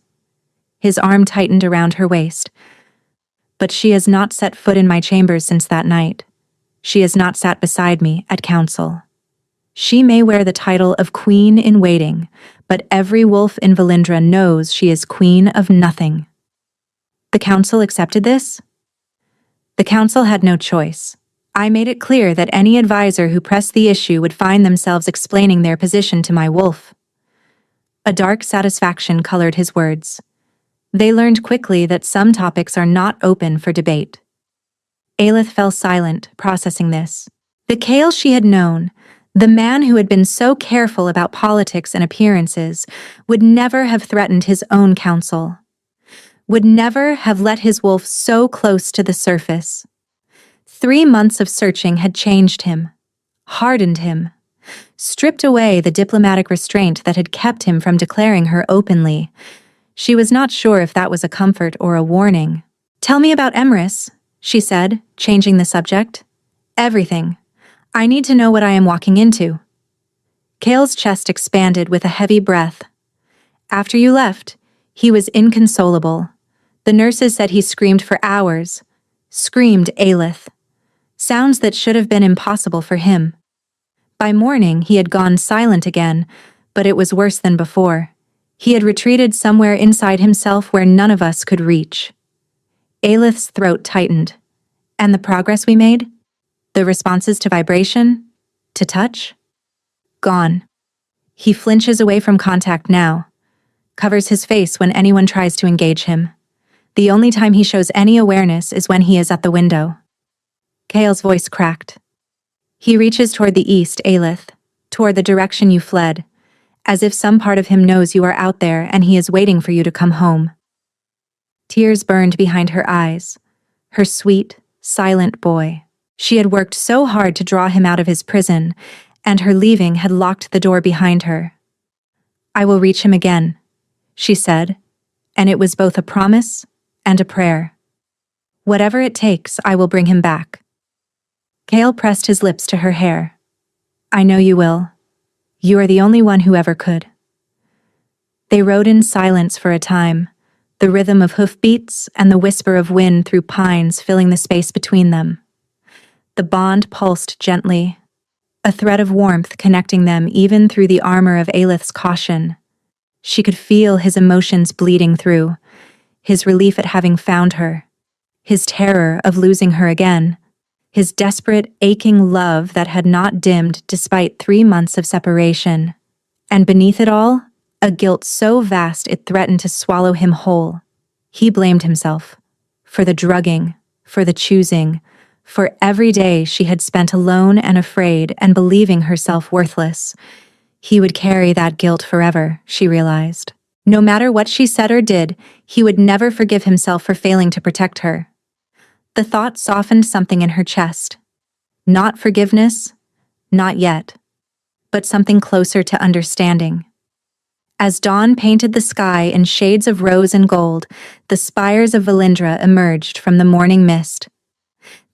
His arm tightened around her waist. But she has not set foot in my chambers since that night. She has not sat beside me at council. She may wear the title of Queen in Waiting, but every wolf in Valindra knows she is Queen of nothing. The council accepted this? The council had no choice. I made it clear that any advisor who pressed the issue would find themselves explaining their position to my wolf. A dark satisfaction colored his words. They learned quickly that some topics are not open for debate. Aelith fell silent, processing this. The Cale she had known, the man who had been so careful about politics and appearances, would never have threatened his own council. would never have let his wolf so close to the surface. 3 months of searching had changed him, hardened him, stripped away the diplomatic restraint that had kept him from declaring her openly. She was not sure if that was a comfort or a warning. "Tell me about Immerse," she said, changing the subject. "Everything. I need to know what I am walking into." Cale's chest expanded with a heavy breath. "After you left, he was inconsolable. The nurses said he screamed for hours. Screamed Aelith. Sounds that should have been impossible for him. By morning, he had gone silent again, but it was worse than before. He had retreated somewhere inside himself where none of us could reach." Aelith's throat tightened. "And the progress we made? The responses to vibration? To touch? Gone. He flinches away from contact now. Covers his face when anyone tries to engage him. The only time he shows any awareness is when he is at the window." Cale's voice cracked. "He reaches toward the east, Aelith, toward the direction you fled, as if some part of him knows you are out there and he is waiting for you to come home." Tears burned behind her eyes. Her sweet, silent boy. She had worked so hard to draw him out of his prison, and her leaving had locked the door behind her. "I will reach him again," she said, and it was both a promise and a prayer. "Whatever it takes, I will bring him back." Cale pressed his lips to her hair. "I know you will. You are the only one who ever could." They rode in silence for a time, the rhythm of hoofbeats and the whisper of wind through pines filling the space between them. The bond pulsed gently, a thread of warmth connecting them even through the armor of Aelith's caution. She could feel his emotions bleeding through, his relief at having found her, his terror of losing her again, his desperate, aching love that had not dimmed despite 3 months of separation. And beneath it all, a guilt so vast it threatened to swallow him whole. He blamed himself. For the drugging, for the choosing, for every day she had spent alone and afraid and believing herself worthless. He would carry that guilt forever, she realized. No matter what she said or did, he would never forgive himself for failing to protect her. The thought softened something in her chest. Not forgiveness, not yet, but something closer to understanding. As dawn painted the sky in shades of rose and gold, the spires of Valindra emerged from the morning mist.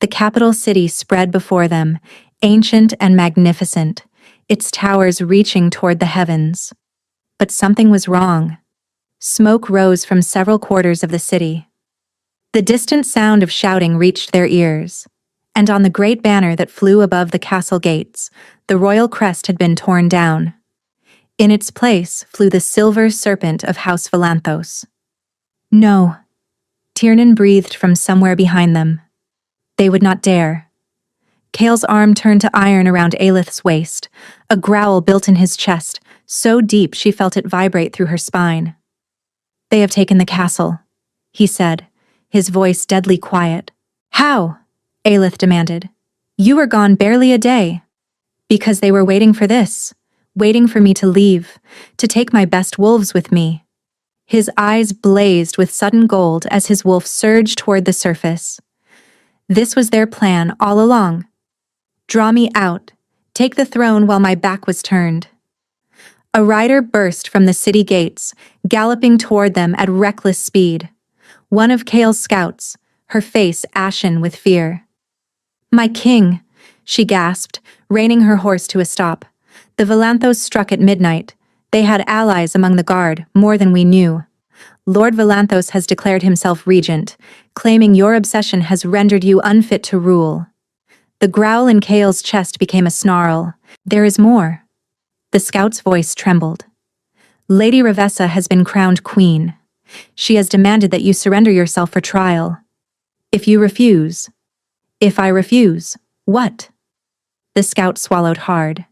The capital city spread before them, ancient and magnificent, its towers reaching toward the heavens. But something was wrong. Smoke rose from several quarters of the city. The distant sound of shouting reached their ears, and on the great banner that flew above the castle gates, the royal crest had been torn down. In its place flew the silver serpent of House Valanthos. "No," Tiernan breathed from somewhere behind them. "They would not dare." Cale's arm turned to iron around Aelith's waist, a growl built in his chest, so deep she felt it vibrate through her spine. "They have taken the castle," he said, his voice deadly quiet. "How?" Aelith demanded. "You were gone barely a day." "Because they were waiting for this, waiting for me to leave, to take my best wolves with me." His eyes blazed with sudden gold as his wolf surged toward the surface. This was their plan all along. Draw me out, take the throne while my back was turned. A rider burst from the city gates, galloping toward them at reckless speed. One of Cale's scouts, her face ashen with fear. "My king," she gasped, reining her horse to a stop. "The Valanthos struck at midnight. They had allies among the guard, more than we knew. Lord Valanthos has declared himself regent, claiming your obsession has rendered you unfit to rule." The growl in Cale's chest became a snarl. "There is more." The scout's voice trembled. "Lady Ravessa has been crowned queen. She has demanded that you surrender yourself for trial. If you refuse..." "If I refuse, what?" The scout swallowed hard.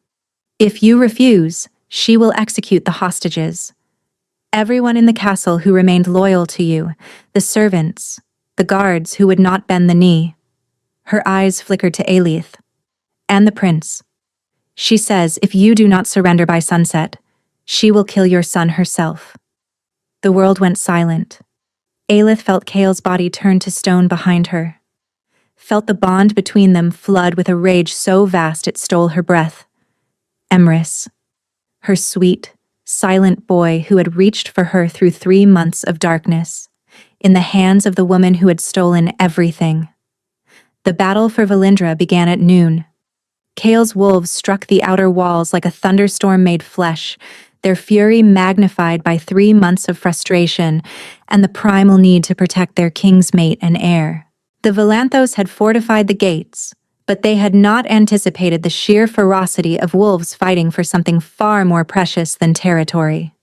"If you refuse, she will execute the hostages. Everyone in the castle who remained loyal to you, the servants, the guards who would not bend the knee." Her eyes flickered to Aelith. "And the prince. She says if you do not surrender by sunset, she will kill your son herself." The world went silent. Aelith felt Kale's body turn to stone behind her, felt the bond between them flood with a rage so vast it stole her breath. Immerse, her sweet, silent boy who had reached for her through 3 months of darkness, in the hands of the woman who had stolen everything. The battle for Valindra began at noon. Kale's wolves struck the outer walls like a thunderstorm made flesh, their fury magnified by 3 months of frustration and the primal need to protect their king's mate and heir. The Valanthos had fortified the gates, but they had not anticipated the sheer ferocity of wolves fighting for something far more precious than territory.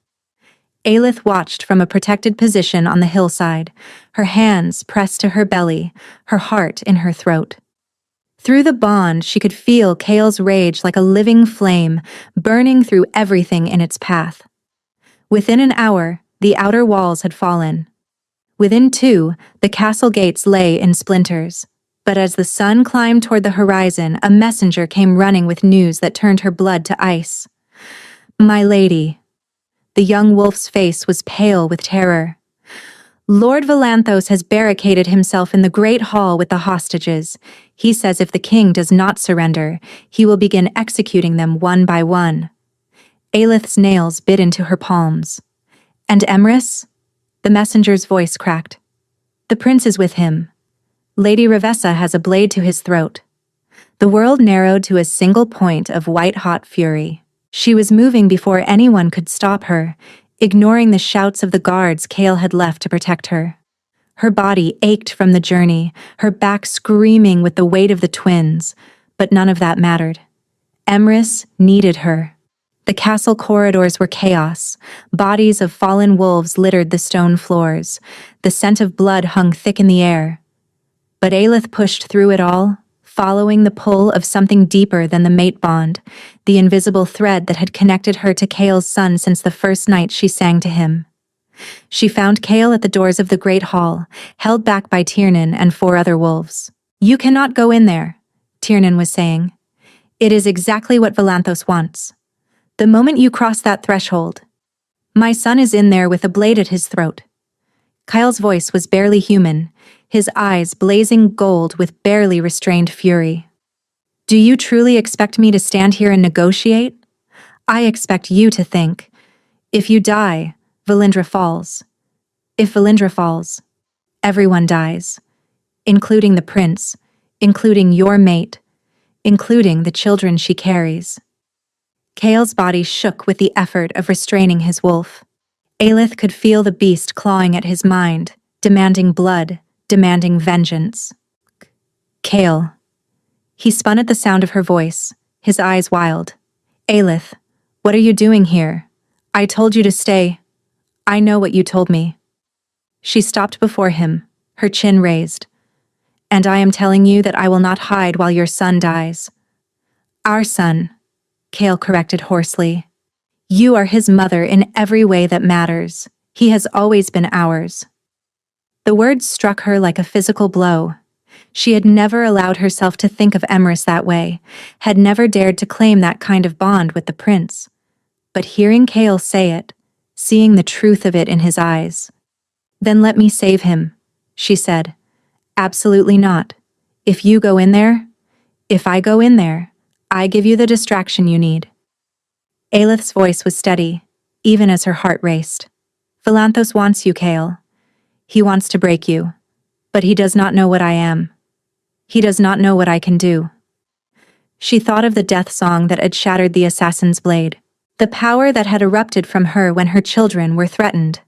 Aelith watched from a protected position on the hillside, her hands pressed to her belly, her heart in her throat. Through the bond, she could feel Kale's rage like a living flame, burning through everything in its path. Within an hour, the outer walls had fallen. Within 2, the castle gates lay in splinters. But as the sun climbed toward the horizon, a messenger came running with news that turned her blood to ice. "My lady." The young wolf's face was pale with terror. "Lord Valanthos has barricaded himself in the great hall with the hostages. He says if the king does not surrender, he will begin executing them one by one." Aelith's nails bit into her palms. "And Immerse?" The messenger's voice cracked. "The prince is with him. Lady Revessa has a blade to his throat." The world narrowed to a single point of white-hot fury. She was moving before anyone could stop her, ignoring the shouts of the guards Kale had left to protect her. Her body ached from the journey, her back screaming with the weight of the twins, but none of that mattered. Immerse needed her. The castle corridors were chaos. Bodies of fallen wolves littered the stone floors. The scent of blood hung thick in the air. But Aelith pushed through it all, following the pull of something deeper than the mate bond, the invisible thread that had connected her to Kale's son since the first night she sang to him. She found Kale at the doors of the great hall, held back by Tiernan and 4 other wolves. "You cannot go in there," Tiernan was saying. "It is exactly what Valanthos wants. The moment you cross that threshold, my son is in there with a blade at his throat." Kyle's voice was barely human, his eyes blazing gold with barely restrained fury. "Do you truly expect me to stand here and negotiate? I expect you to think, if you die, Valindra falls. If Valindra falls, everyone dies, including the prince, including your mate, including the children she carries." Kale's body shook with the effort of restraining his wolf. Aelith could feel the beast clawing at his mind, demanding blood, demanding vengeance. "Kale." He spun at the sound of her voice, his eyes wild. "Aelith, what are you doing here? I told you to stay. I know what you told me." She stopped before him, her chin raised. "And I am telling you that I will not hide while your son dies." "Our son," Kale corrected hoarsely. "You are his mother in every way that matters. He has always been ours." The words struck her like a physical blow. She had never allowed herself to think of Immerse that way, had never dared to claim that kind of bond with the prince. But hearing Kale say it, seeing the truth of it in his eyes. "Then let me save him," she said. "Absolutely not. If you go in there, if I go in there, I give you the distraction you need." Aelith's voice was steady, even as her heart raced. "Valanthos wants you, Kale. He wants to break you. But he does not know what I am. He does not know what I can do." She thought of the death song that had shattered the assassin's blade, the power that had erupted from her when her children were threatened.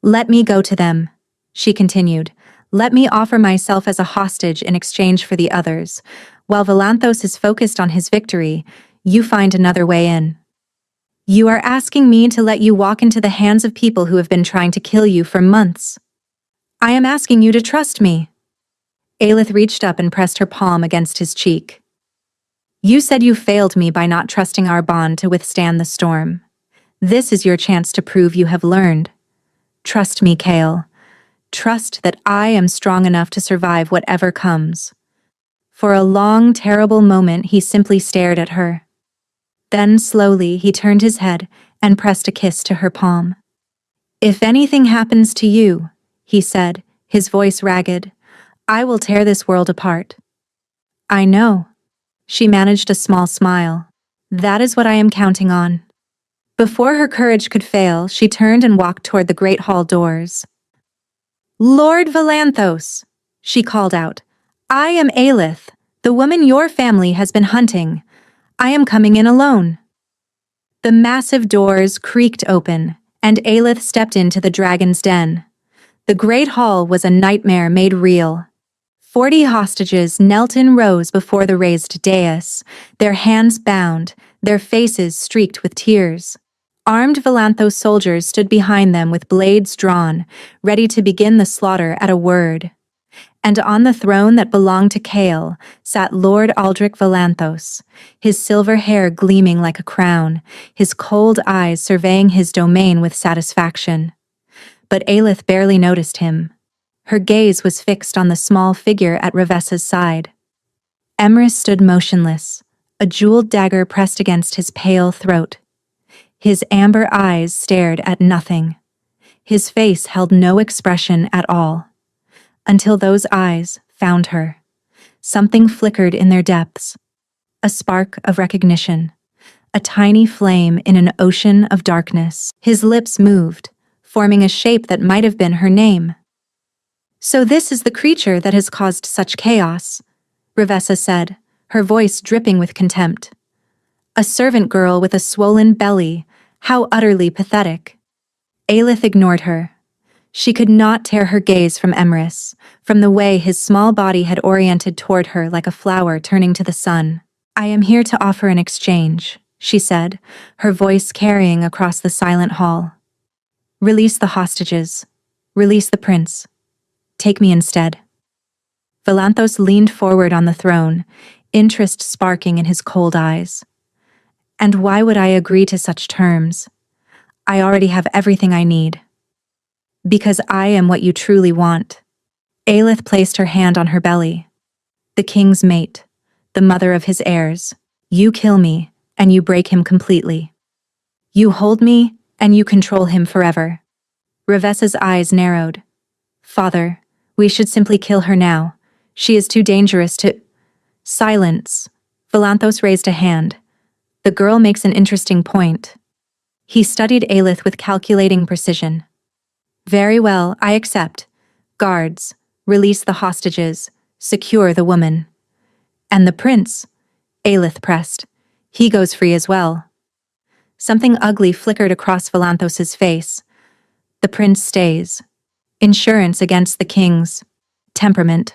"Let me go to them," she continued. "Let me offer myself as a hostage in exchange for the others. While Valanthos is focused on his victory, you find another way in." "You are asking me to let you walk into the hands of people who have been trying to kill you for months. I am asking you to trust me." Aelith reached up and pressed her palm against his cheek. "You said you failed me by not trusting our bond to withstand the storm. This is your chance to prove you have learned. Trust me, Kale. Trust that I am strong enough to survive whatever comes." For a long, terrible moment, he simply stared at her. Then, slowly, he turned his head and pressed a kiss to her palm. "If anything happens to you, he said, his voice ragged. "I will tear this world apart." "I know." She managed a small smile. "That is what I am counting on." Before her courage could fail, she turned and walked toward the great hall doors. "Lord Valanthos," she called out. "I am Aelith, the woman your family has been hunting. I am coming in alone." The massive doors creaked open, and Aelith stepped into the dragon's den. The great hall was a nightmare made real. 40 hostages knelt in rows before the raised dais, their hands bound, their faces streaked with tears. Armed Valanthos soldiers stood behind them with blades drawn, ready to begin the slaughter at a word. And on the throne that belonged to Kael sat Lord Aldrich Valanthos, his silver hair gleaming like a crown, his cold eyes surveying his domain with satisfaction. But Aelith barely noticed him. Her gaze was fixed on the small figure at Revessa's side. Immerse stood motionless, a jeweled dagger pressed against his pale throat. His amber eyes stared at nothing. His face held no expression at all. Until those eyes found her. Something flickered in their depths. A spark of recognition. A tiny flame in an ocean of darkness. His lips moved, forming a shape that might have been her name. "So this is the creature that has caused such chaos," Revessa said, her voice dripping with contempt. "A servant girl with a swollen belly, how utterly pathetic." Aelith ignored her. She could not tear her gaze from Immerse, from the way his small body had oriented toward her like a flower turning to the sun. "I am here to offer an exchange," she said, her voice carrying across the silent hall. "Release the hostages. Release the prince. Take me instead." Valanthos leaned forward on the throne, interest sparking in his cold eyes. "And why would I agree to such terms? I already have everything I need." "Because I am what you truly want." Aelith placed her hand on her belly. "The king's mate, the mother of his heirs. You kill me, and you break him completely. You hold me, and you control him forever." Revessa's eyes narrowed. "Father, we should simply kill her now. She is too dangerous to—" "Silence." Valanthos raised a hand. "The girl makes an interesting point." He studied Aelith with calculating precision. "Very well, I accept. Guards, release the hostages, secure the woman." "And the prince?" Aelith pressed. "He goes free as well." Something ugly flickered across Valanthos's face. "The prince stays. Insurance against the king's temperament."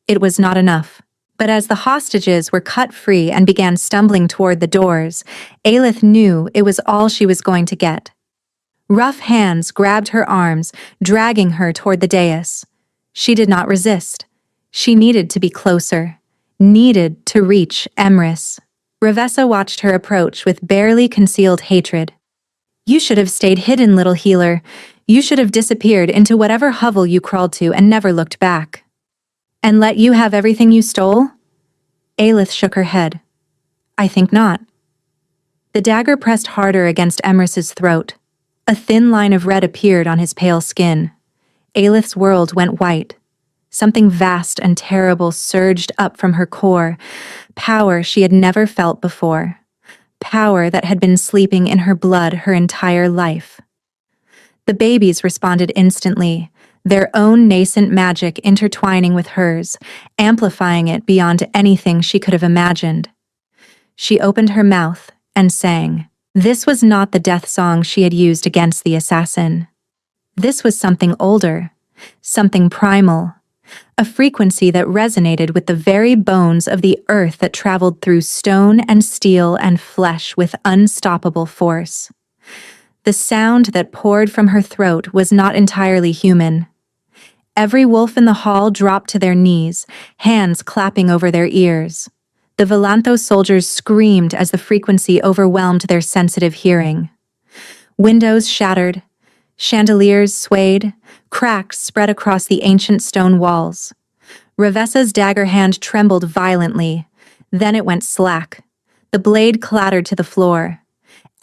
It was not enough. But as the hostages were cut free and began stumbling toward the doors, Aelith knew it was all she was going to get. Rough hands grabbed her arms, dragging her toward the dais. She did not resist. She needed to be closer, needed to reach Immerse. Revessa watched her approach with barely concealed hatred. "You should have stayed hidden, little healer. You should have disappeared into whatever hovel you crawled to and never looked back." "And let you have everything you stole?" Aelith shook her head. "I think not." The dagger pressed harder against Immerse's throat. A thin line of red appeared on his pale skin. Aelith's world went white. Something vast and terrible surged up from her core, power she had never felt before, power that had been sleeping in her blood her entire life. The babies responded instantly, their own nascent magic intertwining with hers, amplifying it beyond anything she could have imagined. She opened her mouth and sang. This was not the death song she had used against the assassin. This was something older, something primal, a frequency that resonated with the very bones of the earth that traveled through stone and steel and flesh with unstoppable force. The sound that poured from her throat was not entirely human. Every wolf in the hall dropped to their knees, hands clapping over their ears. The Valanthos soldiers screamed as the frequency overwhelmed their sensitive hearing. Windows shattered, chandeliers swayed, cracks spread across the ancient stone walls. Revessa's dagger hand trembled violently, then it went slack. The blade clattered to the floor.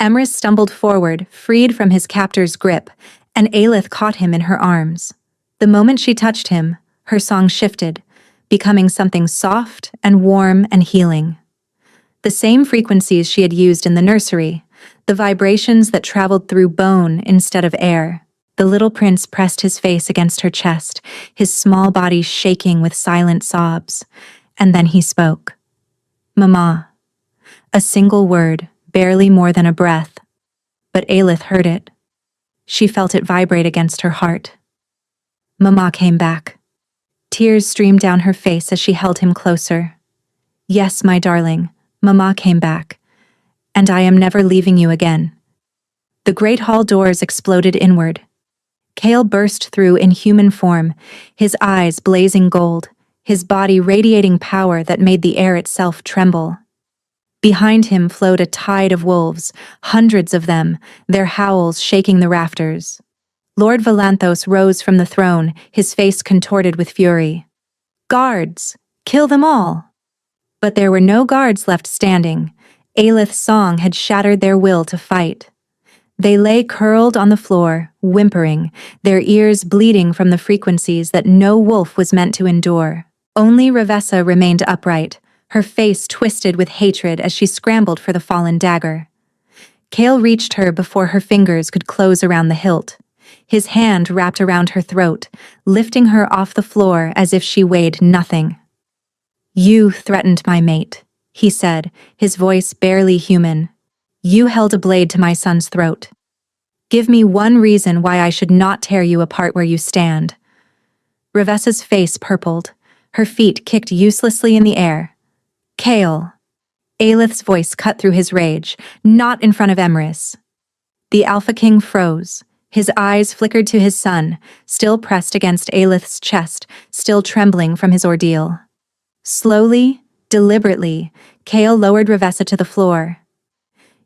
Immerse stumbled forward, freed from his captor's grip, and Aelith caught him in her arms. The moment she touched him, her song shifted, becoming something soft and warm and healing. The same frequencies she had used in the nursery, the vibrations that traveled through bone instead of air. The little prince pressed his face against her chest, his small body shaking with silent sobs. And then he spoke. "Mama." A single word, barely more than a breath. But Aelith heard it. She felt it vibrate against her heart. Mama came back. Tears streamed down her face as she held him closer. "Yes, my darling, Mama came back. And I am never leaving you again." The great hall doors exploded inward. Kale burst through in human form, his eyes blazing gold, his body radiating power that made the air itself tremble. Behind him flowed a tide of wolves, hundreds of them, their howls shaking the rafters. Lord Valanthos rose from the throne, his face contorted with fury. "Guards! Kill them all!" But there were no guards left standing. Aelith's song had shattered their will to fight. They lay curled on the floor, whimpering, their ears bleeding from the frequencies that no wolf was meant to endure. Only Revessa remained upright, her face twisted with hatred as she scrambled for the fallen dagger. Kale reached her before her fingers could close around the hilt. His hand wrapped around her throat, lifting her off the floor as if she weighed nothing. "You threatened my mate," he said, his voice barely human. "You held a blade to my son's throat. Give me one reason why I should not tear you apart where you stand." Revessa's face purpled. Her feet kicked uselessly in the air. "Kale." Aelith's voice cut through his rage, "Not in front of Immerse." The Alpha King froze. His eyes flickered to his son, still pressed against Aelith's chest, still trembling from his ordeal. Slowly, deliberately, Kale lowered Revessa to the floor.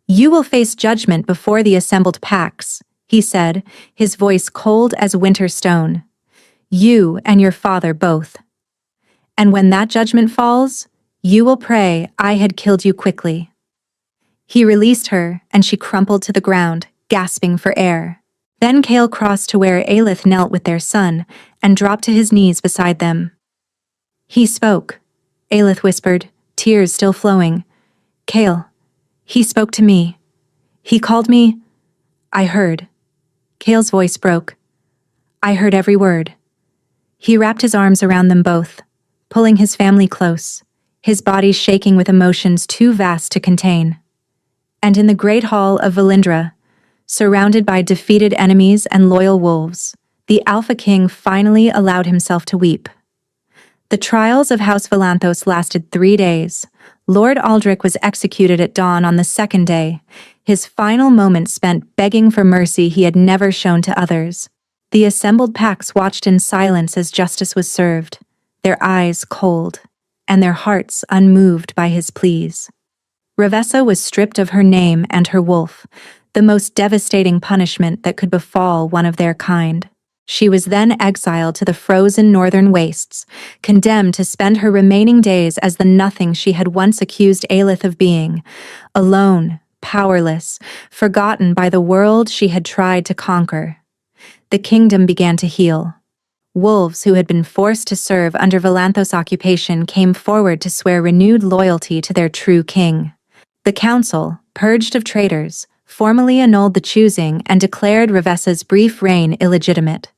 "You will face judgment before the assembled packs," he said, his voice cold as winter stone. "You and your father both. And when that judgment falls, you will pray I had killed you quickly." He released her, and she crumpled to the ground, gasping for air. Then Kale crossed to where Aelith knelt with their son, and dropped to his knees beside them. "He spoke," Aelith whispered, tears still flowing. "Kale. He spoke to me. He called me." "I heard." Kale's voice broke. "I heard every word." He wrapped his arms around them both, pulling his family close, his body shaking with emotions too vast to contain. And in the great hall of Valindra, surrounded by defeated enemies and loyal wolves, the Alpha King finally allowed himself to weep. The trials of House Valanthos lasted 3 days. Lord Aldrich was executed at dawn on the second day, his final moments spent begging for mercy he had never shown to others. The assembled packs watched in silence as justice was served, their eyes cold, and their hearts unmoved by his pleas. Revessa was stripped of her name and her wolf, the most devastating punishment that could befall one of their kind. She was then exiled to the frozen northern wastes, condemned to spend her remaining days as the nothing she had once accused Aelith of being, alone, powerless, forgotten by the world she had tried to conquer. The kingdom began to heal. Wolves who had been forced to serve under Valanthos' occupation came forward to swear renewed loyalty to their true king. The council, purged of traitors, formally annulled the choosing and declared Revessa's brief reign illegitimate.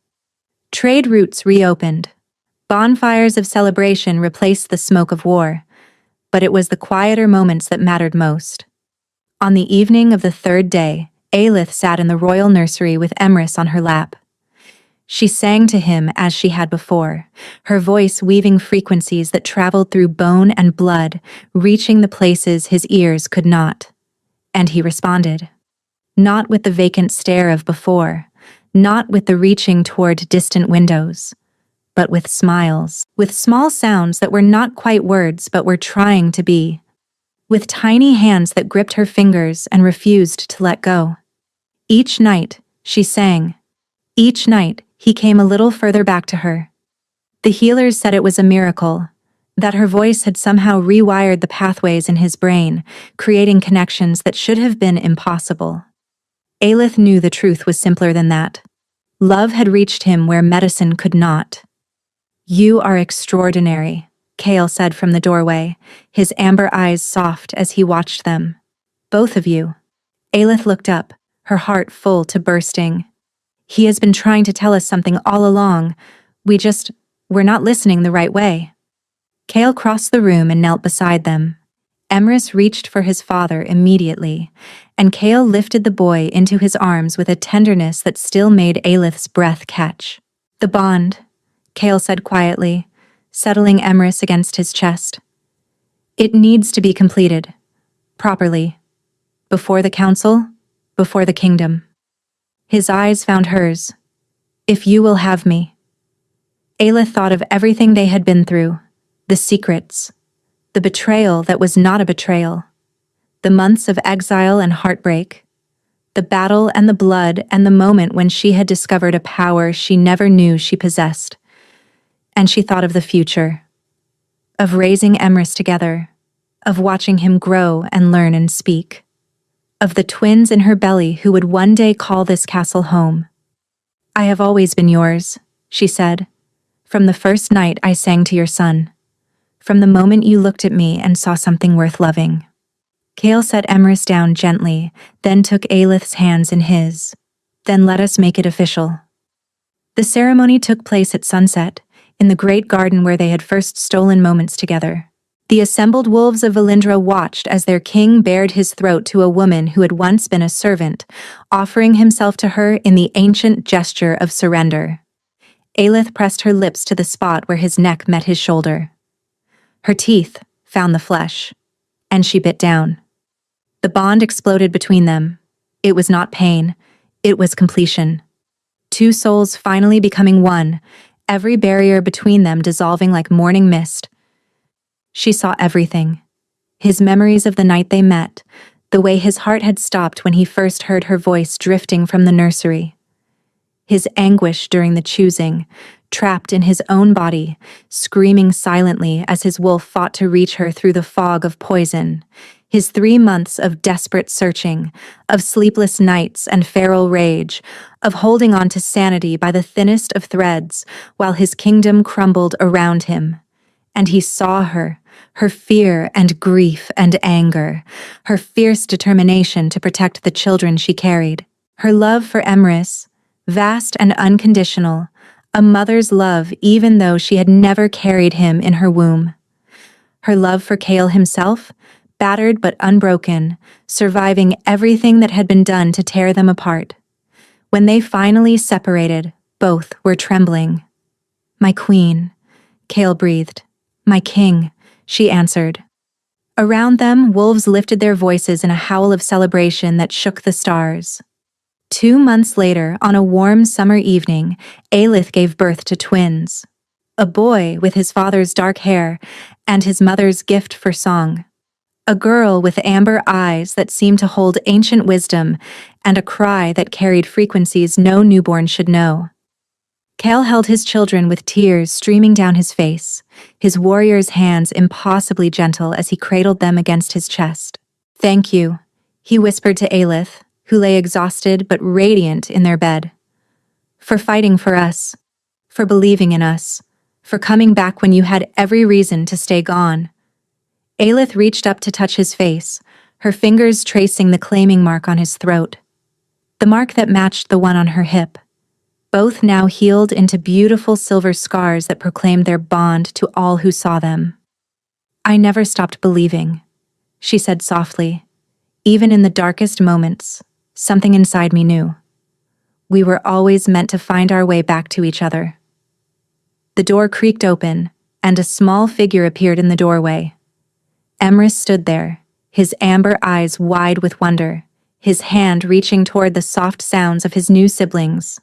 Trade routes reopened. Bonfires of celebration replaced the smoke of war, but it was the quieter moments that mattered most. On the evening of the 3rd day, Aelith sat in the royal nursery with Immerse on her lap. She sang to him as she had before, her voice weaving frequencies that traveled through bone and blood, reaching the places his ears could not. And he responded. Not with the vacant stare of before, not with the reaching toward distant windows, but with smiles, with small sounds that were not quite words but were trying to be, with tiny hands that gripped her fingers and refused to let go. Each night, she sang. Each night, he came a little further back to her. The healers said it was a miracle, that her voice had somehow rewired the pathways in his brain, creating connections that should have been impossible. Aelith knew the truth was simpler than that. Love had reached him where medicine could not. "You are extraordinary," Kale said from the doorway, his amber eyes soft as he watched them. "Both of you." Aelith looked up, her heart full to bursting. "He has been trying to tell us something all along. We're not listening the right way." Kale crossed the room and knelt beside them. Immerse reached for his father immediately, and Kale lifted the boy into his arms with a tenderness that still made Aelith's breath catch. "The bond," Kale said quietly, settling Immerse against his chest. "It needs to be completed. Properly. Before the council, before the kingdom." His eyes found hers. "If you will have me." Aelith thought of everything they had been through, the secrets, the betrayal that was not a betrayal, the months of exile and heartbreak, the battle and the blood and the moment when she had discovered a power she never knew she possessed. And she thought of the future, of raising Immerse together, of watching him grow and learn and speak, of the twins in her belly who would one day call this castle home. "I have always been yours," she said, "from the first night I sang to your son. From the moment you looked at me and saw something worth loving." Kale set Immerse down gently, then took Aelith's hands in his. "Then let us make it official." The ceremony took place at sunset, in the great garden where they had first stolen moments together. The assembled wolves of Valindra watched as their king bared his throat to a woman who had once been a servant, offering himself to her in the ancient gesture of surrender. Aelith pressed her lips to the spot where his neck met his shoulder. Her teeth found the flesh, and she bit down. The bond exploded between them. It was not pain, it was completion. Two souls finally becoming one, every barrier between them dissolving like morning mist. She saw everything. His memories of the night they met, the way his heart had stopped when he first heard her voice drifting from the nursery. His anguish during the choosing, trapped in his own body, screaming silently as his wolf fought to reach her through the fog of poison. His 3 months of desperate searching, of sleepless nights and feral rage, of holding on to sanity by the thinnest of threads, while his kingdom crumbled around him. And he saw her, her fear and grief and anger, her fierce determination to protect the children she carried, her love for Immerse, vast and unconditional, a mother's love even though she had never carried him in her womb. Her love for Kale himself, battered but unbroken, surviving everything that had been done to tear them apart. When they finally separated, both were trembling. "My queen," Kale breathed. "My king," she answered. Around them, wolves lifted their voices in a howl of celebration that shook the stars. 2 months later, on a warm summer evening, Aelith gave birth to twins. A boy with his father's dark hair and his mother's gift for song. A girl with amber eyes that seemed to hold ancient wisdom and a cry that carried frequencies no newborn should know. Kale held his children with tears streaming down his face, his warrior's hands impossibly gentle as he cradled them against his chest. "Thank you," he whispered to Aelith, who lay exhausted but radiant in their bed. "For fighting for us, for believing in us, for coming back when you had every reason to stay gone." Aelith reached up to touch his face, her fingers tracing the claiming mark on his throat. The mark that matched the one on her hip. Both now healed into beautiful silver scars that proclaimed their bond to all who saw them. "I never stopped believing," she said softly. "Even in the darkest moments, something inside me knew. We were always meant to find our way back to each other." The door creaked open, and a small figure appeared in the doorway. Immerse stood there, his amber eyes wide with wonder, his hand reaching toward the soft sounds of his new siblings.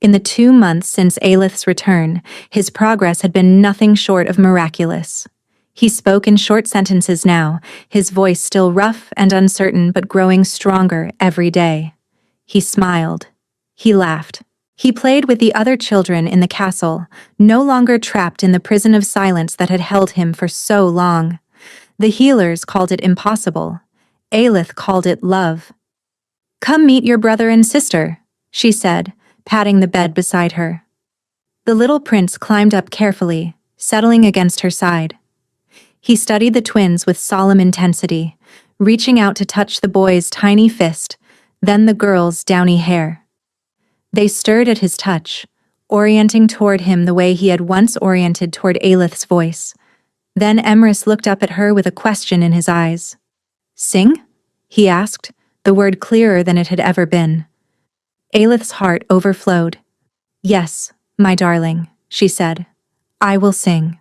In the 2 months since Aelith's return, his progress had been nothing short of miraculous. He spoke in short sentences now, his voice still rough and uncertain but growing stronger every day. He smiled. He laughed. He played with the other children in the castle, no longer trapped in the prison of silence that had held him for so long. The healers called it impossible. Aelith called it love. "Come meet your brother and sister," she said, patting the bed beside her. The little prince climbed up carefully, settling against her side. He studied the twins with solemn intensity, reaching out to touch the boy's tiny fist, then the girl's downy hair. They stirred at his touch, orienting toward him the way he had once oriented toward Aelith's voice. Then Immerse looked up at her with a question in his eyes. "Sing?" he asked, the word clearer than it had ever been. Aelith's heart overflowed. "Yes, my darling," she said. "I will sing."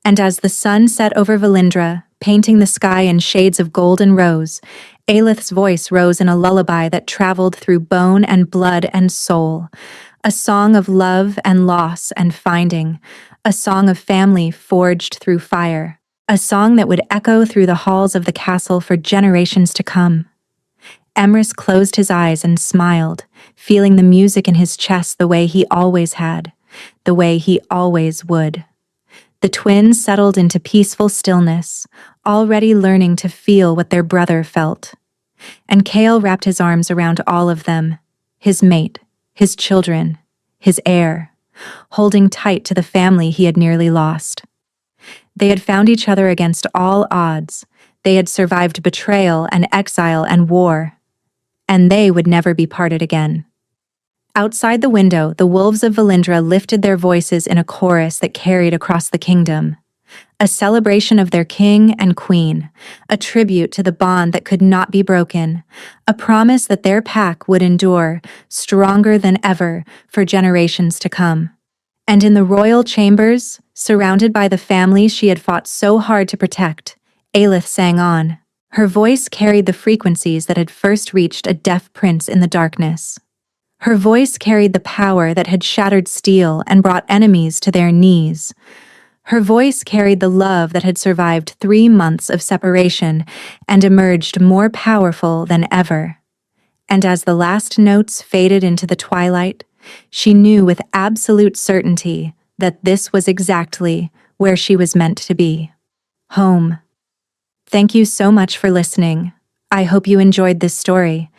And as the sun set over Valindra, painting the sky in shades of gold and rose, Aelith's voice rose in a lullaby that traveled through bone and blood and soul, a song of love and loss and finding, a song of family forged through fire, a song that would echo through the halls of the castle for generations to come. Immerse closed his eyes and smiled, feeling the music in his chest the way he always had, the way he always would. The twins settled into peaceful stillness, already learning to feel what their brother felt. And Kale wrapped his arms around all of them, his mate, his children, his heir, holding tight to the family he had nearly lost. They had found each other against all odds. They had survived betrayal and exile and war, and they would never be parted again. Outside the window, the wolves of Valindra lifted their voices in a chorus that carried across the kingdom. A celebration of their king and queen, a tribute to the bond that could not be broken, a promise that their pack would endure, stronger than ever, for generations to come. And in the royal chambers, surrounded by the family she had fought so hard to protect, Aelith sang on. Her voice carried the frequencies that had first reached a deaf prince in the darkness. Her voice carried the power that had shattered steel and brought enemies to their knees. Her voice carried the love that had survived 3 months of separation and emerged more powerful than ever. And as the last notes faded into the twilight, she knew with absolute certainty that this was exactly where she was meant to be. Home. Thank you so much for listening. I hope you enjoyed this story.